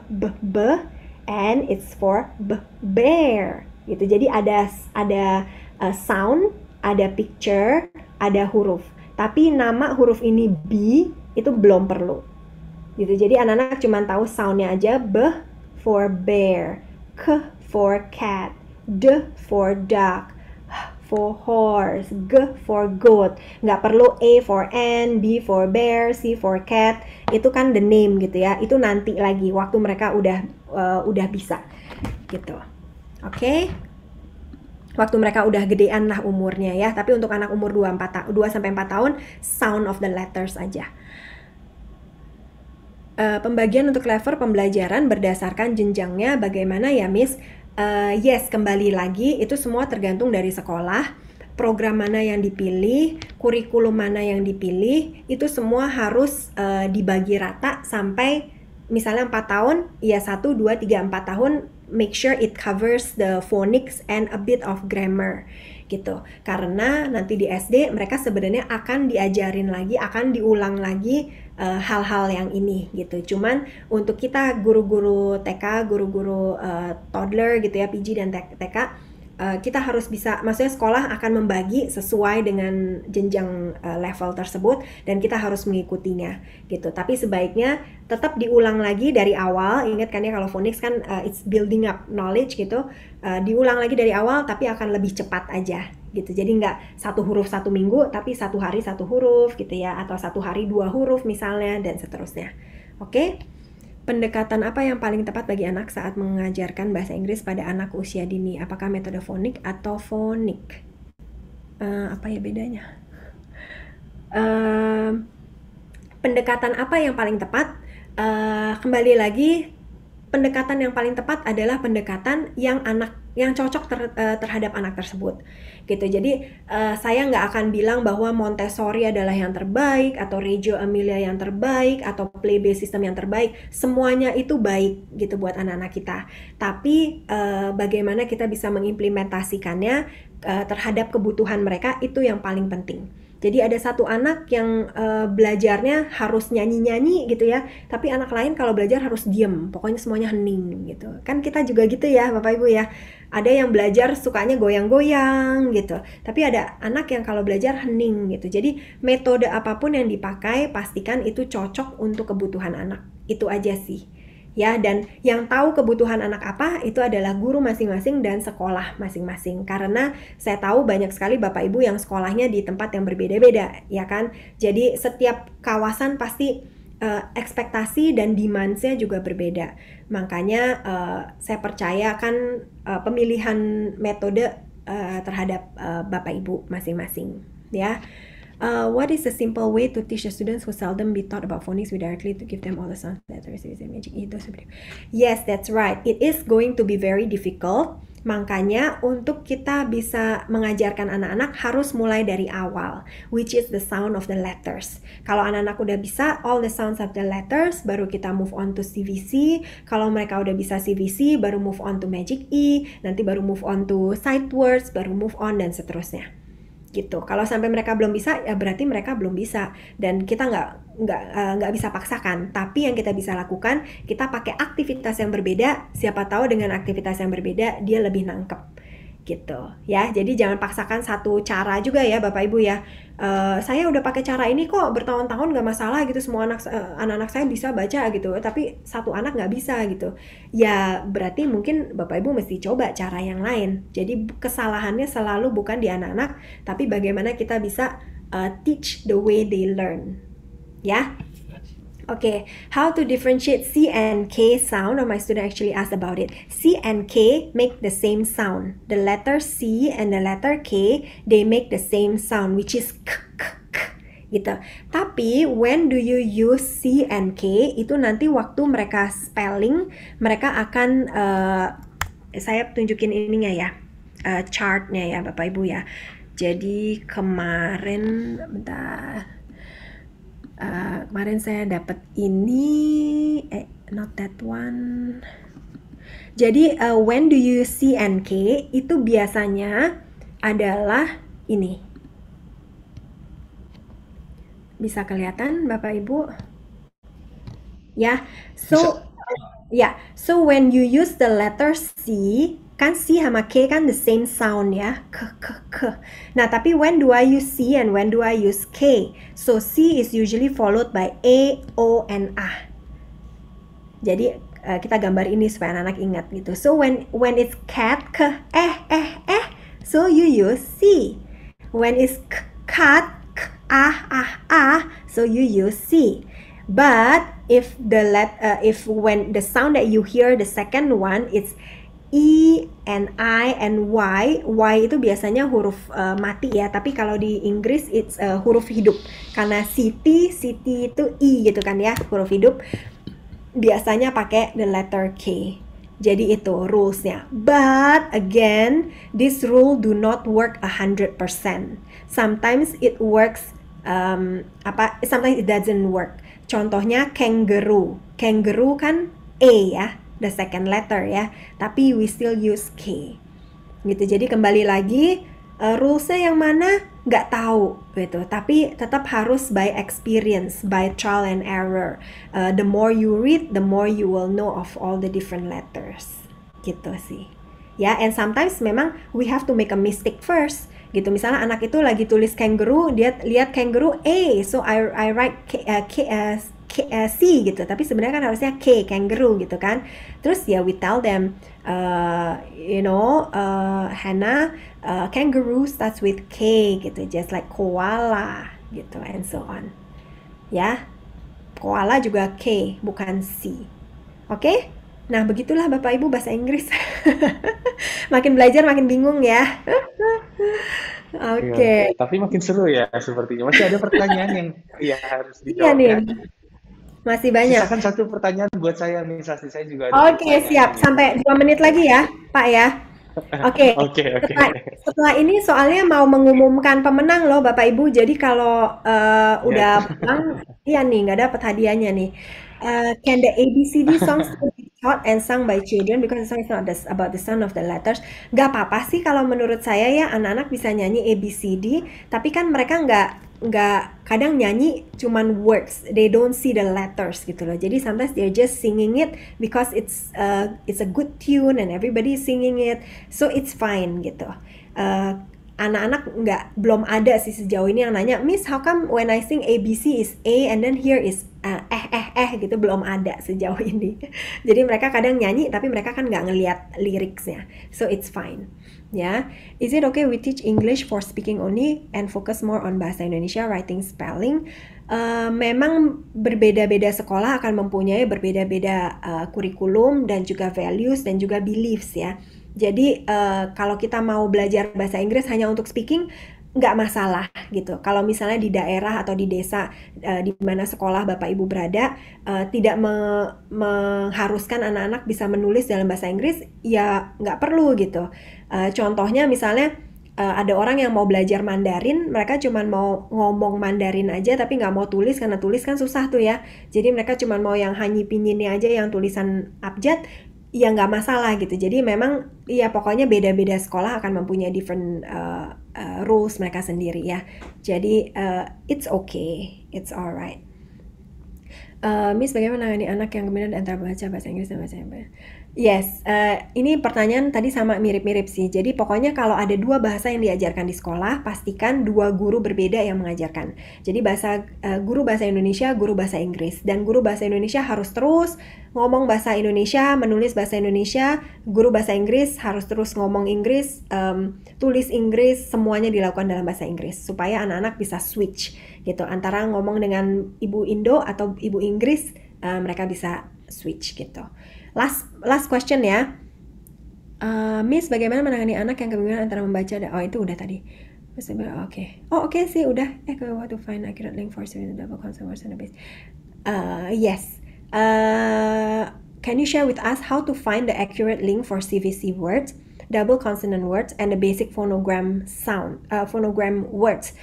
and it's for bear. Gitu. Jadi ada sound, ada picture, ada huruf. Tapi nama huruf ini B itu belum perlu. Gitu. Jadi anak-anak cuma tahu soundnya aja, b for bear, k for cat, d for duck, h for horse, g for goat. Nggak perlu A for ant, B for bear, C for cat. Itu kan the name gitu ya. Itu nanti lagi waktu mereka udah bisa gitu. Oke. Waktu mereka udah gedean lah umurnya ya. Tapi untuk anak umur 2-4 tahun, sound of the letters aja. Pembagian untuk level pembelajaran berdasarkan jenjangnya bagaimana ya Miss? Yes, kembali lagi itu semua tergantung dari sekolah, program mana yang dipilih, kurikulum mana yang dipilih, itu semua harus dibagi rata sampai misalnya 4 tahun, ya 1, 2, 3, 4 tahun, make sure it covers the phonics and a bit of grammar gitu. Karena nanti di SD mereka sebenarnya akan diajarin lagi, akan diulang lagi hal-hal yang ini gitu. Cuman untuk kita guru-guru TK, guru-guru toddler gitu ya, PG dan TK, kita harus bisa, maksudnya sekolah akan membagi sesuai dengan jenjang level tersebut dan kita harus mengikutinya gitu. Tapi sebaiknya tetap diulang lagi dari awal. Ingat kan ya kalau phonics kan it's building up knowledge gitu. Diulang lagi dari awal tapi akan lebih cepat aja gitu. Jadi nggak 1 huruf 1 minggu tapi 1 hari 1 huruf gitu ya, atau 1 hari 2 huruf misalnya dan seterusnya. Oke? Pendekatan apa yang paling tepat bagi anak saat mengajarkan bahasa Inggris pada anak usia dini? Apakah metode fonik atau fonik? Apa ya bedanya? Pendekatan apa yang paling tepat? Kembali lagi pendekatan yang paling tepat adalah pendekatan yang cocok terhadap anak tersebut gitu. Jadi saya nggak akan bilang bahwa Montessori adalah yang terbaik atau Reggio Emilia yang terbaik atau play based system yang terbaik. Semuanya itu baik gitu buat anak-anak kita. Tapi bagaimana kita bisa mengimplementasikannya terhadap kebutuhan mereka itu yang paling penting. Jadi ada satu anak yang belajarnya harus nyanyi-nyanyi gitu ya, tapi anak lain kalau belajar harus diem, pokoknya semuanya hening gitu. Kan kita juga gitu ya Bapak Ibu ya. Ada yang belajar sukanya goyang-goyang gitu, tapi ada anak yang kalau belajar hening gitu. Jadi metode apapun yang dipakai pastikan itu cocok untuk kebutuhan anak. Itu aja sih. Ya, dan yang tahu kebutuhan anak apa itu adalah guru masing-masing dan sekolah masing-masing. Karena saya tahu banyak sekali Bapak Ibu yang sekolahnya di tempat yang berbeda-beda, ya kan? Jadi setiap kawasan pasti ekspektasi dan demand-nya juga berbeda. Makanya saya percaya kan pemilihan metode terhadap Bapak Ibu masing-masing, ya. What is a simple way to teach the students who seldom be taught about phonics directly to give them all the sounds, letters, magic, itu seperti. Yes, that's right. It is going to be very difficult. Makanya untuk kita bisa mengajarkan anak-anak harus mulai dari awal, which is the sound of the letters. Kalau anak-anak udah bisa all the sounds of the letters, baru kita move on to CVC. Kalau mereka udah bisa CVC, baru move on to magic E, nanti baru move on to sight words, baru move on dan seterusnya. Gitu. Kalau sampai mereka belum bisa, ya berarti mereka belum bisa, dan kita nggak bisa paksakan. Tapi yang kita bisa lakukan, kita pakai aktivitas yang berbeda. Siapa tahu dengan aktivitas yang berbeda dia lebih nangkep gitu ya. Jadi jangan paksakan satu cara juga ya Bapak Ibu ya. Saya udah pakai cara ini kok bertahun-tahun nggak masalah gitu, semua anak-anak saya bisa baca gitu, tapi satu anak nggak bisa gitu. Ya berarti mungkin Bapak Ibu mesti coba cara yang lain. Jadi kesalahannya selalu bukan di anak-anak, tapi bagaimana kita bisa teach the way they learn, ya. Okay, how to differentiate C and K sound? Or my student actually asked about it. C and K make the same sound. The letter C and the letter K, they make the same sound, which is k, k, k, gitu. Tapi when do you use C and K? Itu nanti waktu mereka spelling, mereka akan saya tunjukin ininya ya, chartnya ya Bapak Ibu ya. Jadi kemarin, bentar. Kemarin saya dapat ini, not that one. Jadi when do you see and K itu biasanya adalah ini. Bisa kelihatan Bapak Ibu? Ya, so so when you use the letter C, kan C sama K kan the same sound ya, k, k, k. Nah, tapi when do I use C and when do I use K? So C is usually followed by A, O, and A. Jadi kita gambar ini supaya anak-anak ingat gitu. So when it's cat, k, so you use C. When it's cat, k, so you use C. But if when the sound that you hear, the second one, it's E and I and Y itu biasanya huruf mati ya, tapi kalau di Inggris it's huruf hidup, karena city itu I gitu kan ya, huruf hidup, biasanya pakai the letter K. Jadi itu rulesnya. But again, this rule do not work 100%. Sometimes it works, sometimes it doesn't work. Contohnya kangaroo. Kangaroo kan A ya, the second letter ya, tapi we still use K gitu. Jadi kembali lagi rulesnya yang mana nggak tahu gitu, tapi tetap harus by experience, by trial and error. The more you read, the more you will know of all the different letters gitu sih ya. And sometimes memang we have to make a mistake first gitu. Misalnya anak itu lagi tulis kangaroo, dia lihat kangaroo A, so I write C gitu, tapi sebenarnya kan harusnya K, kangaroo gitu kan. Terus ya we tell them, Hannah, kangaroo starts with K gitu, just like koala gitu, and so on. Ya, koala juga K, bukan C. Oke? Nah, begitulah Bapak Ibu bahasa Inggris. Makin belajar makin bingung ya. Oke. Tapi makin seru ya sepertinya. Masih ada pertanyaan yang ya harus Iya nih. dijawab ya. Masih banyak. Sisakan satu pertanyaan buat saya, Miss Asti. Saya juga ada Oke, pertanyaan siap. ini. Sampai 2 menit lagi ya, Pak ya. Oke, Oke, oke. setelah ini soalnya mau mengumumkan pemenang loh Bapak Ibu. Jadi kalau Yes. udah pulang, iya nih nggak dapat hadiahnya nih. Can the ABCD song still be taught and sung by children because the song is not about the sound of the letters? Gak apa-apa sih kalau menurut saya ya anak-anak bisa nyanyi ABCD, tapi kan mereka nggak kadang nyanyi cuman words, they don't see the letters gitu loh. Jadi sometimes they're just singing it because it's a good tune and everybody is singing it, so it's fine gitu. Uh, Anak-anak nggak belum ada sih sejauh ini yang nanya, Miss, how come when I sing ABC is A and then here is gitu, belum ada sejauh ini. Jadi mereka kadang nyanyi tapi mereka kan nggak ngelihat liriknya, so it's fine. Ya, is it okay we teach English for speaking only and focus more on bahasa Indonesia, writing, spelling? Memang berbeda-beda sekolah akan mempunyai berbeda-beda kurikulum dan juga values dan juga beliefs ya. Jadi kalau kita mau belajar bahasa Inggris hanya untuk speaking, nggak masalah gitu. Kalau misalnya di daerah atau di desa di mana sekolah Bapak Ibu berada tidak mengharuskan anak-anak bisa menulis dalam bahasa Inggris, ya nggak perlu gitu. Contohnya misalnya ada orang yang mau belajar Mandarin, mereka cuma mau ngomong Mandarin aja tapi nggak mau tulis, karena tulis kan susah tuh ya. Jadi mereka cuma mau yang hanyi pinyin aja, yang tulisan abjad, ya nggak masalah gitu. Jadi memang ya pokoknya beda-beda sekolah akan mempunyai different rules mereka sendiri ya. Jadi it's okay, it's alright. Miss, bagaimana menangani anak yang kemudian antara baca bahasa Inggris dan bahasa Inggris? Yes, ini pertanyaan tadi sama mirip-mirip sih. Jadi pokoknya kalau ada 2 bahasa yang diajarkan di sekolah, pastikan 2 guru berbeda yang mengajarkan. Jadi guru bahasa Indonesia, guru bahasa Inggris. Dan guru bahasa Indonesia harus terus ngomong bahasa Indonesia, menulis bahasa Indonesia. Guru bahasa Inggris harus terus ngomong Inggris, tulis Inggris, semuanya dilakukan dalam bahasa Inggris. Supaya anak-anak bisa switch gitu. Antara ngomong dengan ibu Indo atau ibu Inggris, mereka bisa switch gitu. Last question ya. Miss, bagaimana menangani anak yang kebingungan antara membaca dan... Oh, itu udah tadi. Oke. Oh, oke sih, udah. How to find accurate link for student double consonant words and the base. Yes. Can you share with us how to find the accurate link for CVC words, double consonant words, and the basic phonogram words?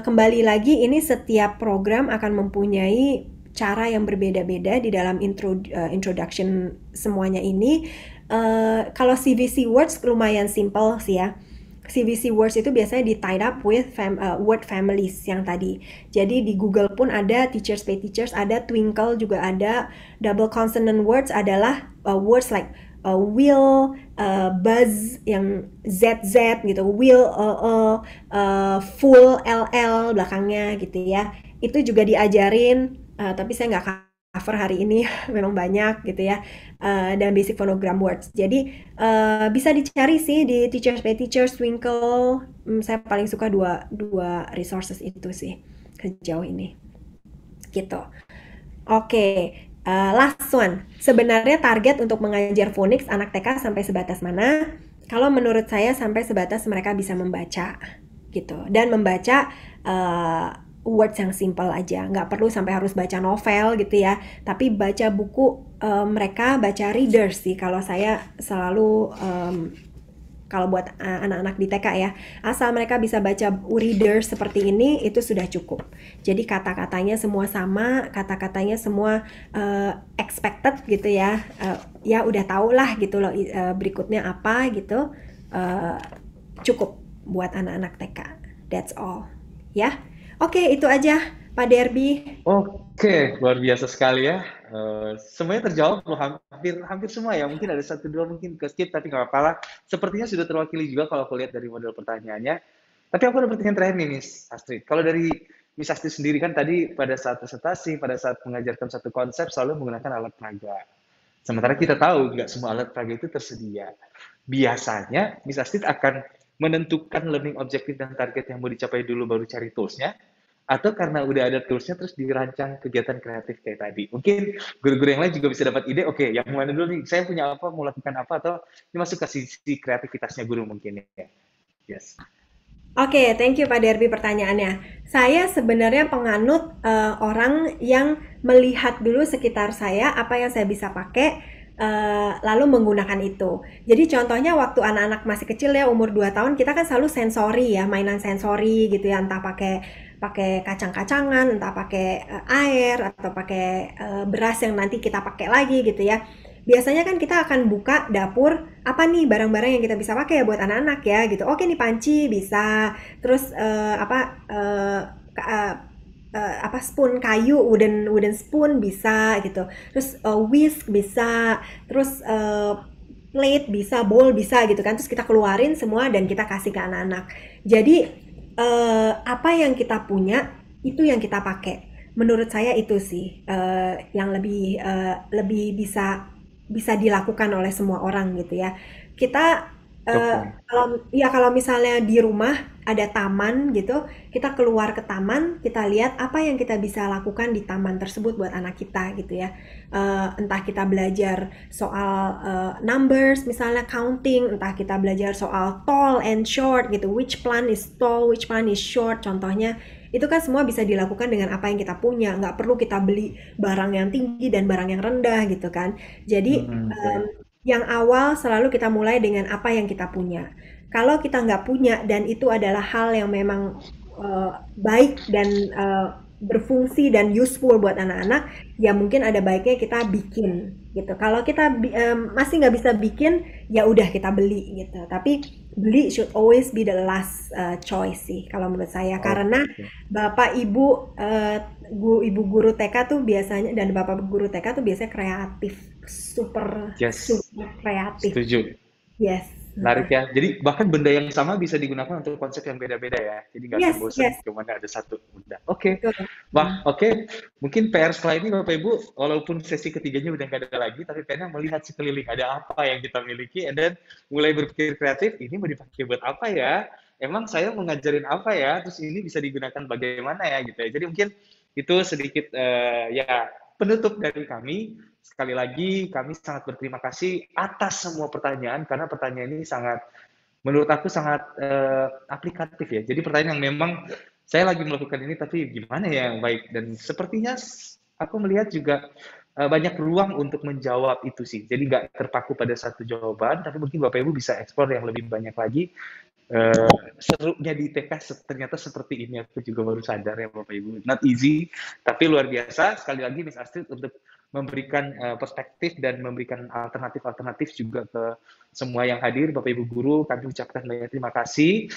Kembali lagi, ini setiap program akan mempunyai cara yang berbeda-beda di dalam introduction semuanya ini. Kalau CVC words lumayan simple sih ya. CVC words itu biasanya di tied up with word families yang tadi. Jadi di Google pun ada, Teachers Pay Teachers ada, Twinkle juga ada. Double consonant words adalah words like will, buzz yang ZZ gitu, will, full, LL belakangnya gitu ya. Itu juga diajarin, tapi saya nggak cover hari ini, memang banyak gitu ya, dan basic phonogram words. Jadi bisa dicari sih di Teachers Pay Teachers, Twinkle. Saya paling suka dua resources itu sih sejauh ini. Gitu. Oke, last one. Sebenarnya target untuk mengajar phonics anak TK sampai sebatas mana? Kalau menurut saya sampai sebatas mereka bisa membaca gitu, dan membaca words yang simple aja, nggak perlu sampai harus baca novel gitu ya, tapi baca buku, mereka baca readers sih kalau saya selalu kalau buat anak-anak di TK ya, asal mereka bisa baca reader seperti ini, itu sudah cukup. Jadi kata-katanya semua sama, kata-katanya semua expected gitu ya, ya udah tau lah gitu loh berikutnya apa gitu, cukup buat anak-anak TK. That's all ya. Oke, itu aja Pak Derby. Oke, luar biasa sekali ya. Semuanya terjawab loh, hampir semua ya. Mungkin ada 1-2 mungkin ke skip, tapi nggak apa-apa lah. Sepertinya sudah terwakili juga kalau aku lihat dari model pertanyaannya. Tapi aku ada pertanyaan terakhir nih, Miss Astrid. Kalau dari Miss Astrid sendiri kan tadi pada saat presentasi, pada saat mengajarkan satu konsep selalu menggunakan alat peraga. Sementara kita tahu nggak semua alat peraga itu tersedia. Biasanya Miss Astrid akan menentukan learning objective dan target yang mau dicapai dulu baru cari toolsnya, atau karena udah ada toolsnya terus dirancang kegiatan kreatif kayak tadi. Mungkin guru-guru yang lain juga bisa dapat ide, oke, yang mana dulu nih, saya punya apa, mau lakukan apa, atau ini masuk ke sisi kreativitasnya guru mungkin ya. Yes. Oke, thank you Pak Derby pertanyaannya. Saya sebenarnya penganut orang yang melihat dulu sekitar saya apa yang saya bisa pakai, lalu menggunakan itu. Jadi contohnya waktu anak-anak masih kecil ya umur 2 tahun kita kan selalu sensori ya, mainan sensori gitu ya, entah pakai pakai kacang-kacangan, entah pakai air atau pakai beras yang nanti kita pakai lagi gitu ya. Biasanya kan kita akan buka dapur, apa nih barang-barang yang kita bisa pakai ya buat anak-anak ya gitu. Oke nih panci bisa, terus apa spoon kayu, wooden wooden spoon bisa gitu. Terus whisk bisa, terus plate bisa, bowl bisa gitu kan. Terus kita keluarin semua dan kita kasih ke anak-anak. Jadi apa yang kita punya itu yang kita pakai. Menurut saya itu sih yang lebih bisa dilakukan oleh semua orang gitu ya. Kita Oke. kalau misalnya di rumah ada taman gitu, kita keluar ke taman, kita lihat apa yang kita bisa lakukan di taman tersebut buat anak kita gitu ya. Entah kita belajar soal numbers, misalnya counting, entah kita belajar soal tall and short gitu, which plant is tall, which plant is short, contohnya. Itu kan semua bisa dilakukan dengan apa yang kita punya, nggak perlu kita beli barang yang tinggi dan barang yang rendah gitu kan. Jadi Oke. yang awal selalu kita mulai dengan apa yang kita punya. Kalau kita nggak punya dan itu adalah hal yang memang baik dan berfungsi dan useful buat anak-anak, ya mungkin ada baiknya kita bikin gitu. Kalau kita masih nggak bisa bikin, ya udah kita beli gitu. Tapi beli should always be the last choice sih kalau menurut saya. Karena Oke. bapak ibu ibu guru TK tuh biasanya dan bapak guru TK tuh biasanya kreatif, super Yes, super kreatif. setuju. Yes. Menarik ya. Jadi bahkan benda yang sama bisa digunakan untuk konsep yang beda-beda ya. Jadi nggak akan Yes, bosen yes, cuma ada satu benda. Oke. betul. Wah, oke. Mungkin PR setelah ini Bapak Ibu, walaupun sesi ketiganya udah nggak ada lagi, tapi PR-nya melihat sekeliling ada apa yang kita miliki, and then mulai berpikir kreatif, ini mau dipakai buat apa ya? Emang saya mau ngajarin apa ya? Terus ini bisa digunakan bagaimana ya gitu ya. Jadi mungkin itu sedikit ya penutup dari kami. Sekali lagi kami sangat berterima kasih atas semua pertanyaan karena pertanyaan ini sangat menurut aku sangat aplikatif ya. Jadi pertanyaan yang memang saya lagi melakukan ini tapi gimana ya yang baik dan sepertinya aku melihat juga banyak ruang untuk menjawab itu sih. Jadi nggak terpaku pada satu jawaban, tapi mungkin Bapak Ibu bisa eksplor yang lebih banyak lagi. Serunya di TK ternyata seperti ini, aku juga baru sadar ya Bapak Ibu. Not easy, tapi luar biasa. Sekali lagi Miss Astrid untuk memberikan perspektif dan memberikan alternatif-alternatif juga ke semua yang hadir, Bapak Ibu guru, kami ucapkan banyak terima kasih.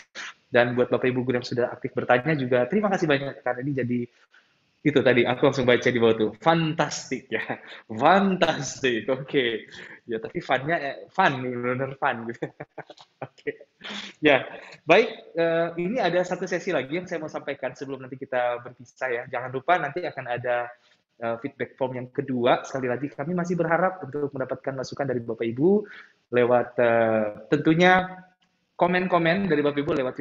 Dan buat Bapak Ibu guru yang sudah aktif bertanya juga, terima kasih banyak karena ini jadi itu tadi aku langsung baca di bawah tuh fantastik ya, fantastik, oke. Ya tapi funnya fun nih, benar fun gitu. Oke. Ya, baik. Ini ada satu sesi lagi yang saya mau sampaikan sebelum nanti kita berpisah ya. Jangan lupa nanti akan ada feedback form yang kedua. Sekali lagi kami masih berharap untuk mendapatkan masukan dari Bapak Ibu lewat tentunya komen-komen dari Bapak Ibu lewat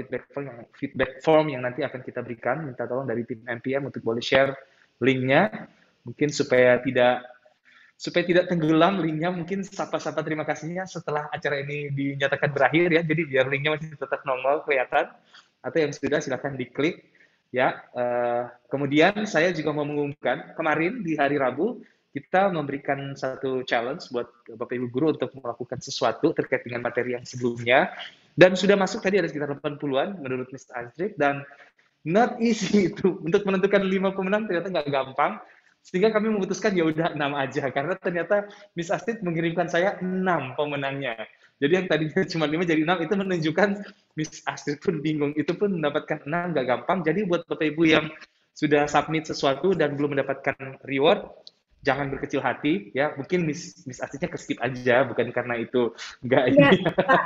feedback form yang nanti akan kita berikan. Minta tolong dari tim MPM untuk boleh share linknya, mungkin supaya tidak tenggelam linknya, mungkin sapa-sapa terima kasihnya setelah acara ini dinyatakan berakhir ya, jadi biar linknya masih tetap normal kelihatan, atau yang sudah silahkan diklik ya. Kemudian saya juga mau mengumumkan kemarin di hari Rabu kita memberikan satu challenge buat Bapak Ibu guru untuk melakukan sesuatu terkait dengan materi yang sebelumnya, dan sudah masuk tadi ada sekitar 80-an menurut Miss Astrid, dan not easy itu untuk menentukan 5 pemenang ternyata nggak gampang, sehingga kami memutuskan ya udah 6 aja karena ternyata Miss Astrid mengirimkan saya 6 pemenangnya. Jadi yang tadinya cuma 5 jadi 6 itu menunjukkan Miss Astrid pun bingung, itu pun mendapatkan 6 nggak gampang. Jadi buat Bapak Ibu yang sudah submit sesuatu dan belum mendapatkan reward, jangan berkecil hati ya. Mungkin Miss Astridnya keskip aja, bukan karena itu nggak Iya, ini. Pak,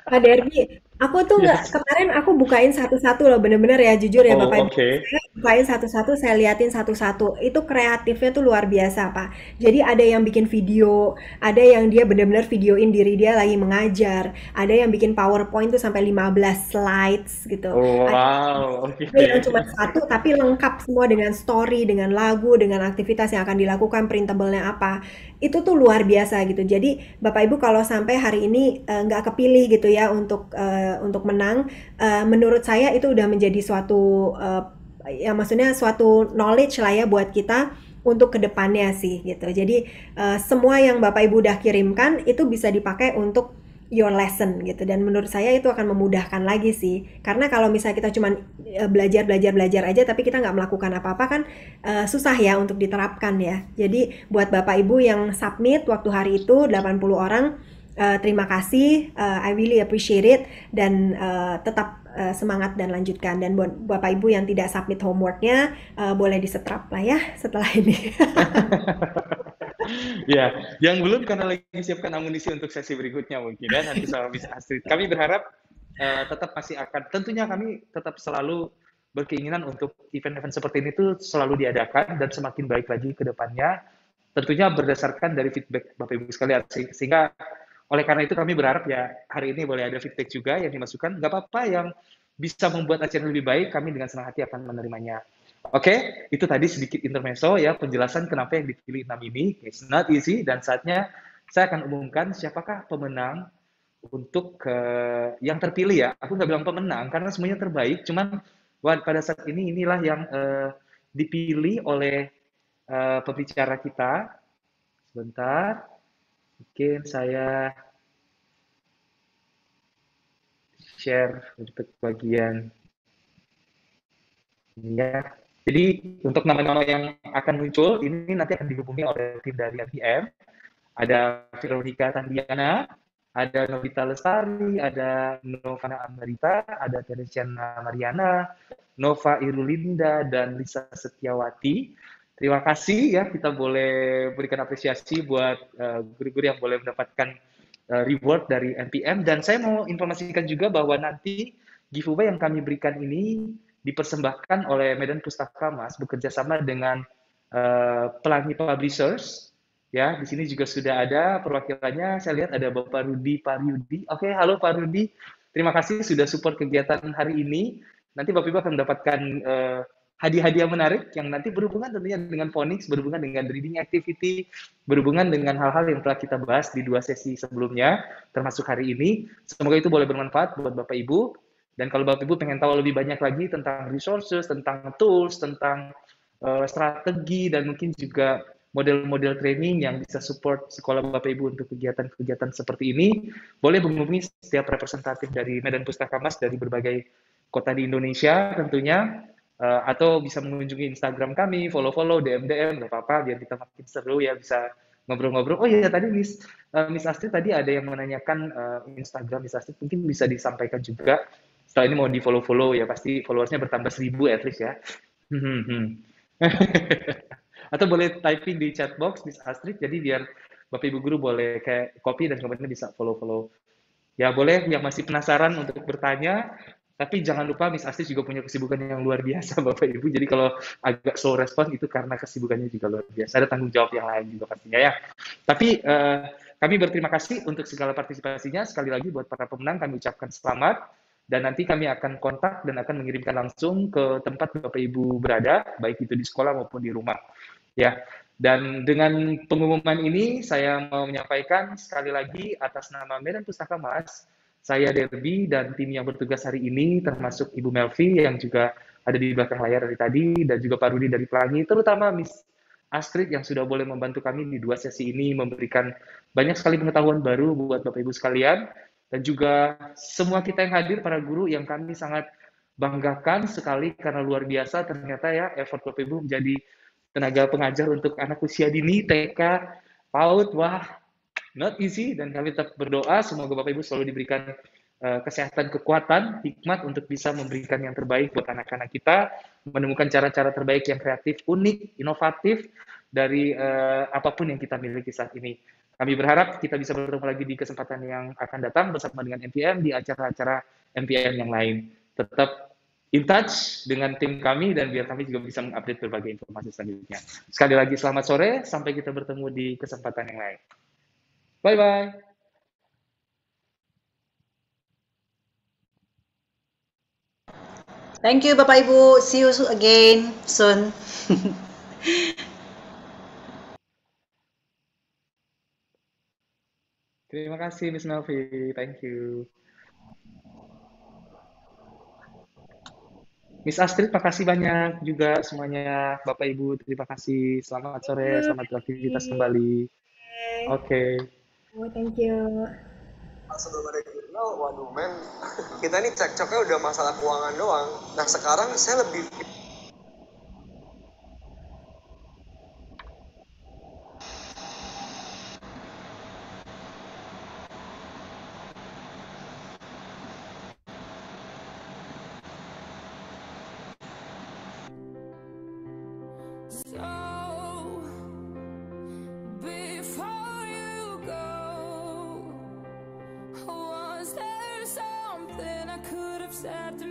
Pak Derby, aku tuh nggak Yes. kemarin aku bukain satu-satu loh, bener-bener ya, jujur ya Bapak Oh, Ibu. oke. Okay. Saya bukain satu-satu, saya liatin satu-satu. Itu kreatifnya tuh luar biasa, Pak. Jadi ada yang bikin video, ada yang dia bener-bener videoin diri dia lagi mengajar, ada yang bikin PowerPoint tuh sampai 15 slides gitu. Oh, wow, oke. Ada yang cuma satu tapi lengkap semua dengan story, dengan lagu, dengan aktivitas yang akan dilakukan program printable-nya apa. Itu tuh luar biasa gitu. Jadi Bapak Ibu kalau sampai hari ini nggak kepilih gitu ya untuk menang, menurut saya itu udah menjadi suatu ya maksudnya suatu knowledge lah ya buat kita untuk kedepannya sih gitu. Jadi semua yang Bapak Ibu udah kirimkan itu bisa dipakai untuk your lesson gitu, dan menurut saya itu akan memudahkan lagi sih, karena kalau misalnya kita cuma belajar aja tapi kita nggak melakukan apa-apa kan susah ya untuk diterapkan ya. Jadi buat Bapak Ibu yang submit waktu hari itu 80 orang, terima kasih, I really appreciate it, dan tetap semangat dan lanjutkan. Dan buat Bapak Ibu yang tidak submit homeworknya, boleh disetrap lah ya setelah ini. Ya, yang belum karena lagi siapkan amunisi untuk sesi berikutnya mungkin ya nanti sama Miss Astrid. Kami berharap tetap masih akan, tentunya kami tetap selalu berkeinginan untuk event-event seperti ini tuh selalu diadakan dan semakin baik lagi ke depannya. Tentunya berdasarkan dari feedback Bapak Ibu sekalian, sehingga oleh karena itu kami berharap ya hari ini boleh ada feedback juga yang dimasukkan. Nggak apa-apa yang bisa membuat acara lebih baik, kami dengan senang hati akan menerimanya. Oke, itu tadi sedikit intermezzo ya, penjelasan kenapa yang dipilih 6 ini. It's not easy, dan saatnya saya akan umumkan siapakah pemenang untuk yang terpilih ya. Aku nggak bilang pemenang karena semuanya terbaik, cuman pada saat ini inilah yang dipilih oleh pembicara kita. Sebentar, mungkin saya share untuk bagian ini ya. Jadi untuk nama-nama yang akan muncul ini nanti akan dihubungi oleh tim dari NPM. Ada Veronica Tandiana, ada Novita Lestari, ada Novana Amrita, ada Teresiana Mariana, Nova Irulinda, dan Lisa Setiawati. Terima kasih ya, kita boleh berikan apresiasi buat guru-guru yang boleh mendapatkan reward dari NPM. Dan saya mau informasikan juga bahwa nanti giveaway yang kami berikan ini dipersembahkan oleh Medan Pustaka Mas bekerja sama dengan Pelangi Publishers. Ya, di sini juga sudah ada perwakilannya. Saya lihat ada Bapak Rudi Pariudi. Oke, halo Pak Rudi. Terima kasih sudah support kegiatan hari ini. Nanti Bapak Ibu akan mendapatkan hadiah-hadiah menarik yang nanti berhubungan tentunya dengan phonics, berhubungan dengan reading activity, berhubungan dengan hal-hal yang telah kita bahas di 2 sesi sebelumnya, termasuk hari ini. Semoga itu boleh bermanfaat buat Bapak Ibu. Dan kalau Bapak Ibu pengen tahu lebih banyak lagi tentang resources, tentang tools, tentang strategi, dan mungkin juga model-model training yang bisa support sekolah Bapak Ibu untuk kegiatan-kegiatan seperti ini, boleh menghubungi setiap representatif dari Medan Pustaka Mas dari berbagai kota di Indonesia tentunya, atau bisa mengunjungi Instagram kami, follow-follow, DM-DM, nggak apa-apa, biar kita makin seru ya, bisa ngobrol-ngobrol. Oh iya, tadi Miss Astrid tadi ada yang menanyakan Instagram Miss Astrid, mungkin bisa disampaikan juga. Setelah ini mau di follow-follow ya, pasti followersnya bertambah 1000 at least ya. Atau boleh typing di chat box Miss Astrid, jadi biar Bapak Ibu Guru boleh kayak copy dan kemudian bisa follow-follow. Ya boleh yang masih penasaran untuk bertanya, tapi jangan lupa Miss Astrid juga punya kesibukan yang luar biasa Bapak Ibu, jadi kalau agak slow respon itu karena kesibukannya juga luar biasa, ada tanggung jawab yang lain juga pastinya ya. Tapi kami berterima kasih untuk segala partisipasinya, sekali lagi buat para pemenang kami ucapkan selamat. Dan nanti kami akan kontak dan akan mengirimkan langsung ke tempat Bapak Ibu berada, baik itu di sekolah maupun di rumah. Ya, dan dengan pengumuman ini saya mau menyampaikan sekali lagi atas nama Medan Pustaka Mas, saya Derby dan tim yang bertugas hari ini, termasuk Ibu Melvi yang juga ada di belakang layar dari tadi, dan juga Pak Rudi dari Pelangi, terutama Miss Astrid yang sudah boleh membantu kami di 2 sesi ini, memberikan banyak sekali pengetahuan baru buat Bapak Ibu sekalian. Dan juga semua kita yang hadir, para guru yang kami sangat banggakan sekali karena luar biasa ternyata ya effort Bapak Ibu menjadi tenaga pengajar untuk anak usia dini, TK, PAUD, wah not easy, dan kami tetap berdoa semoga Bapak Ibu selalu diberikan kesehatan, kekuatan, hikmat untuk bisa memberikan yang terbaik buat anak-anak kita, menemukan cara-cara terbaik yang kreatif, unik, inovatif dari apapun yang kita miliki saat ini. Kami berharap kita bisa bertemu lagi di kesempatan yang akan datang bersama dengan NPM di acara-acara NPM yang lain. Tetap in touch dengan tim kami dan biar kami juga bisa mengupdate berbagai informasi selanjutnya. Sekali lagi selamat sore, sampai kita bertemu di kesempatan yang lain. Bye-bye. Thank you Bapak Ibu, see you again soon. Terima kasih Miss Melvi, thank you. Miss Astrid, makasih banyak juga semuanya. Bapak Ibu, terima kasih. Selamat Thank sore, you, selamat Kak beraktivitas Didi. kembali. Oke. Oke. Oh, thank you. Sebelum ada jurnal, waduh men, kita ini cekcoknya udah masalah keuangan doang. Nah sekarang saya lebih So, before you go, was there something I could have said to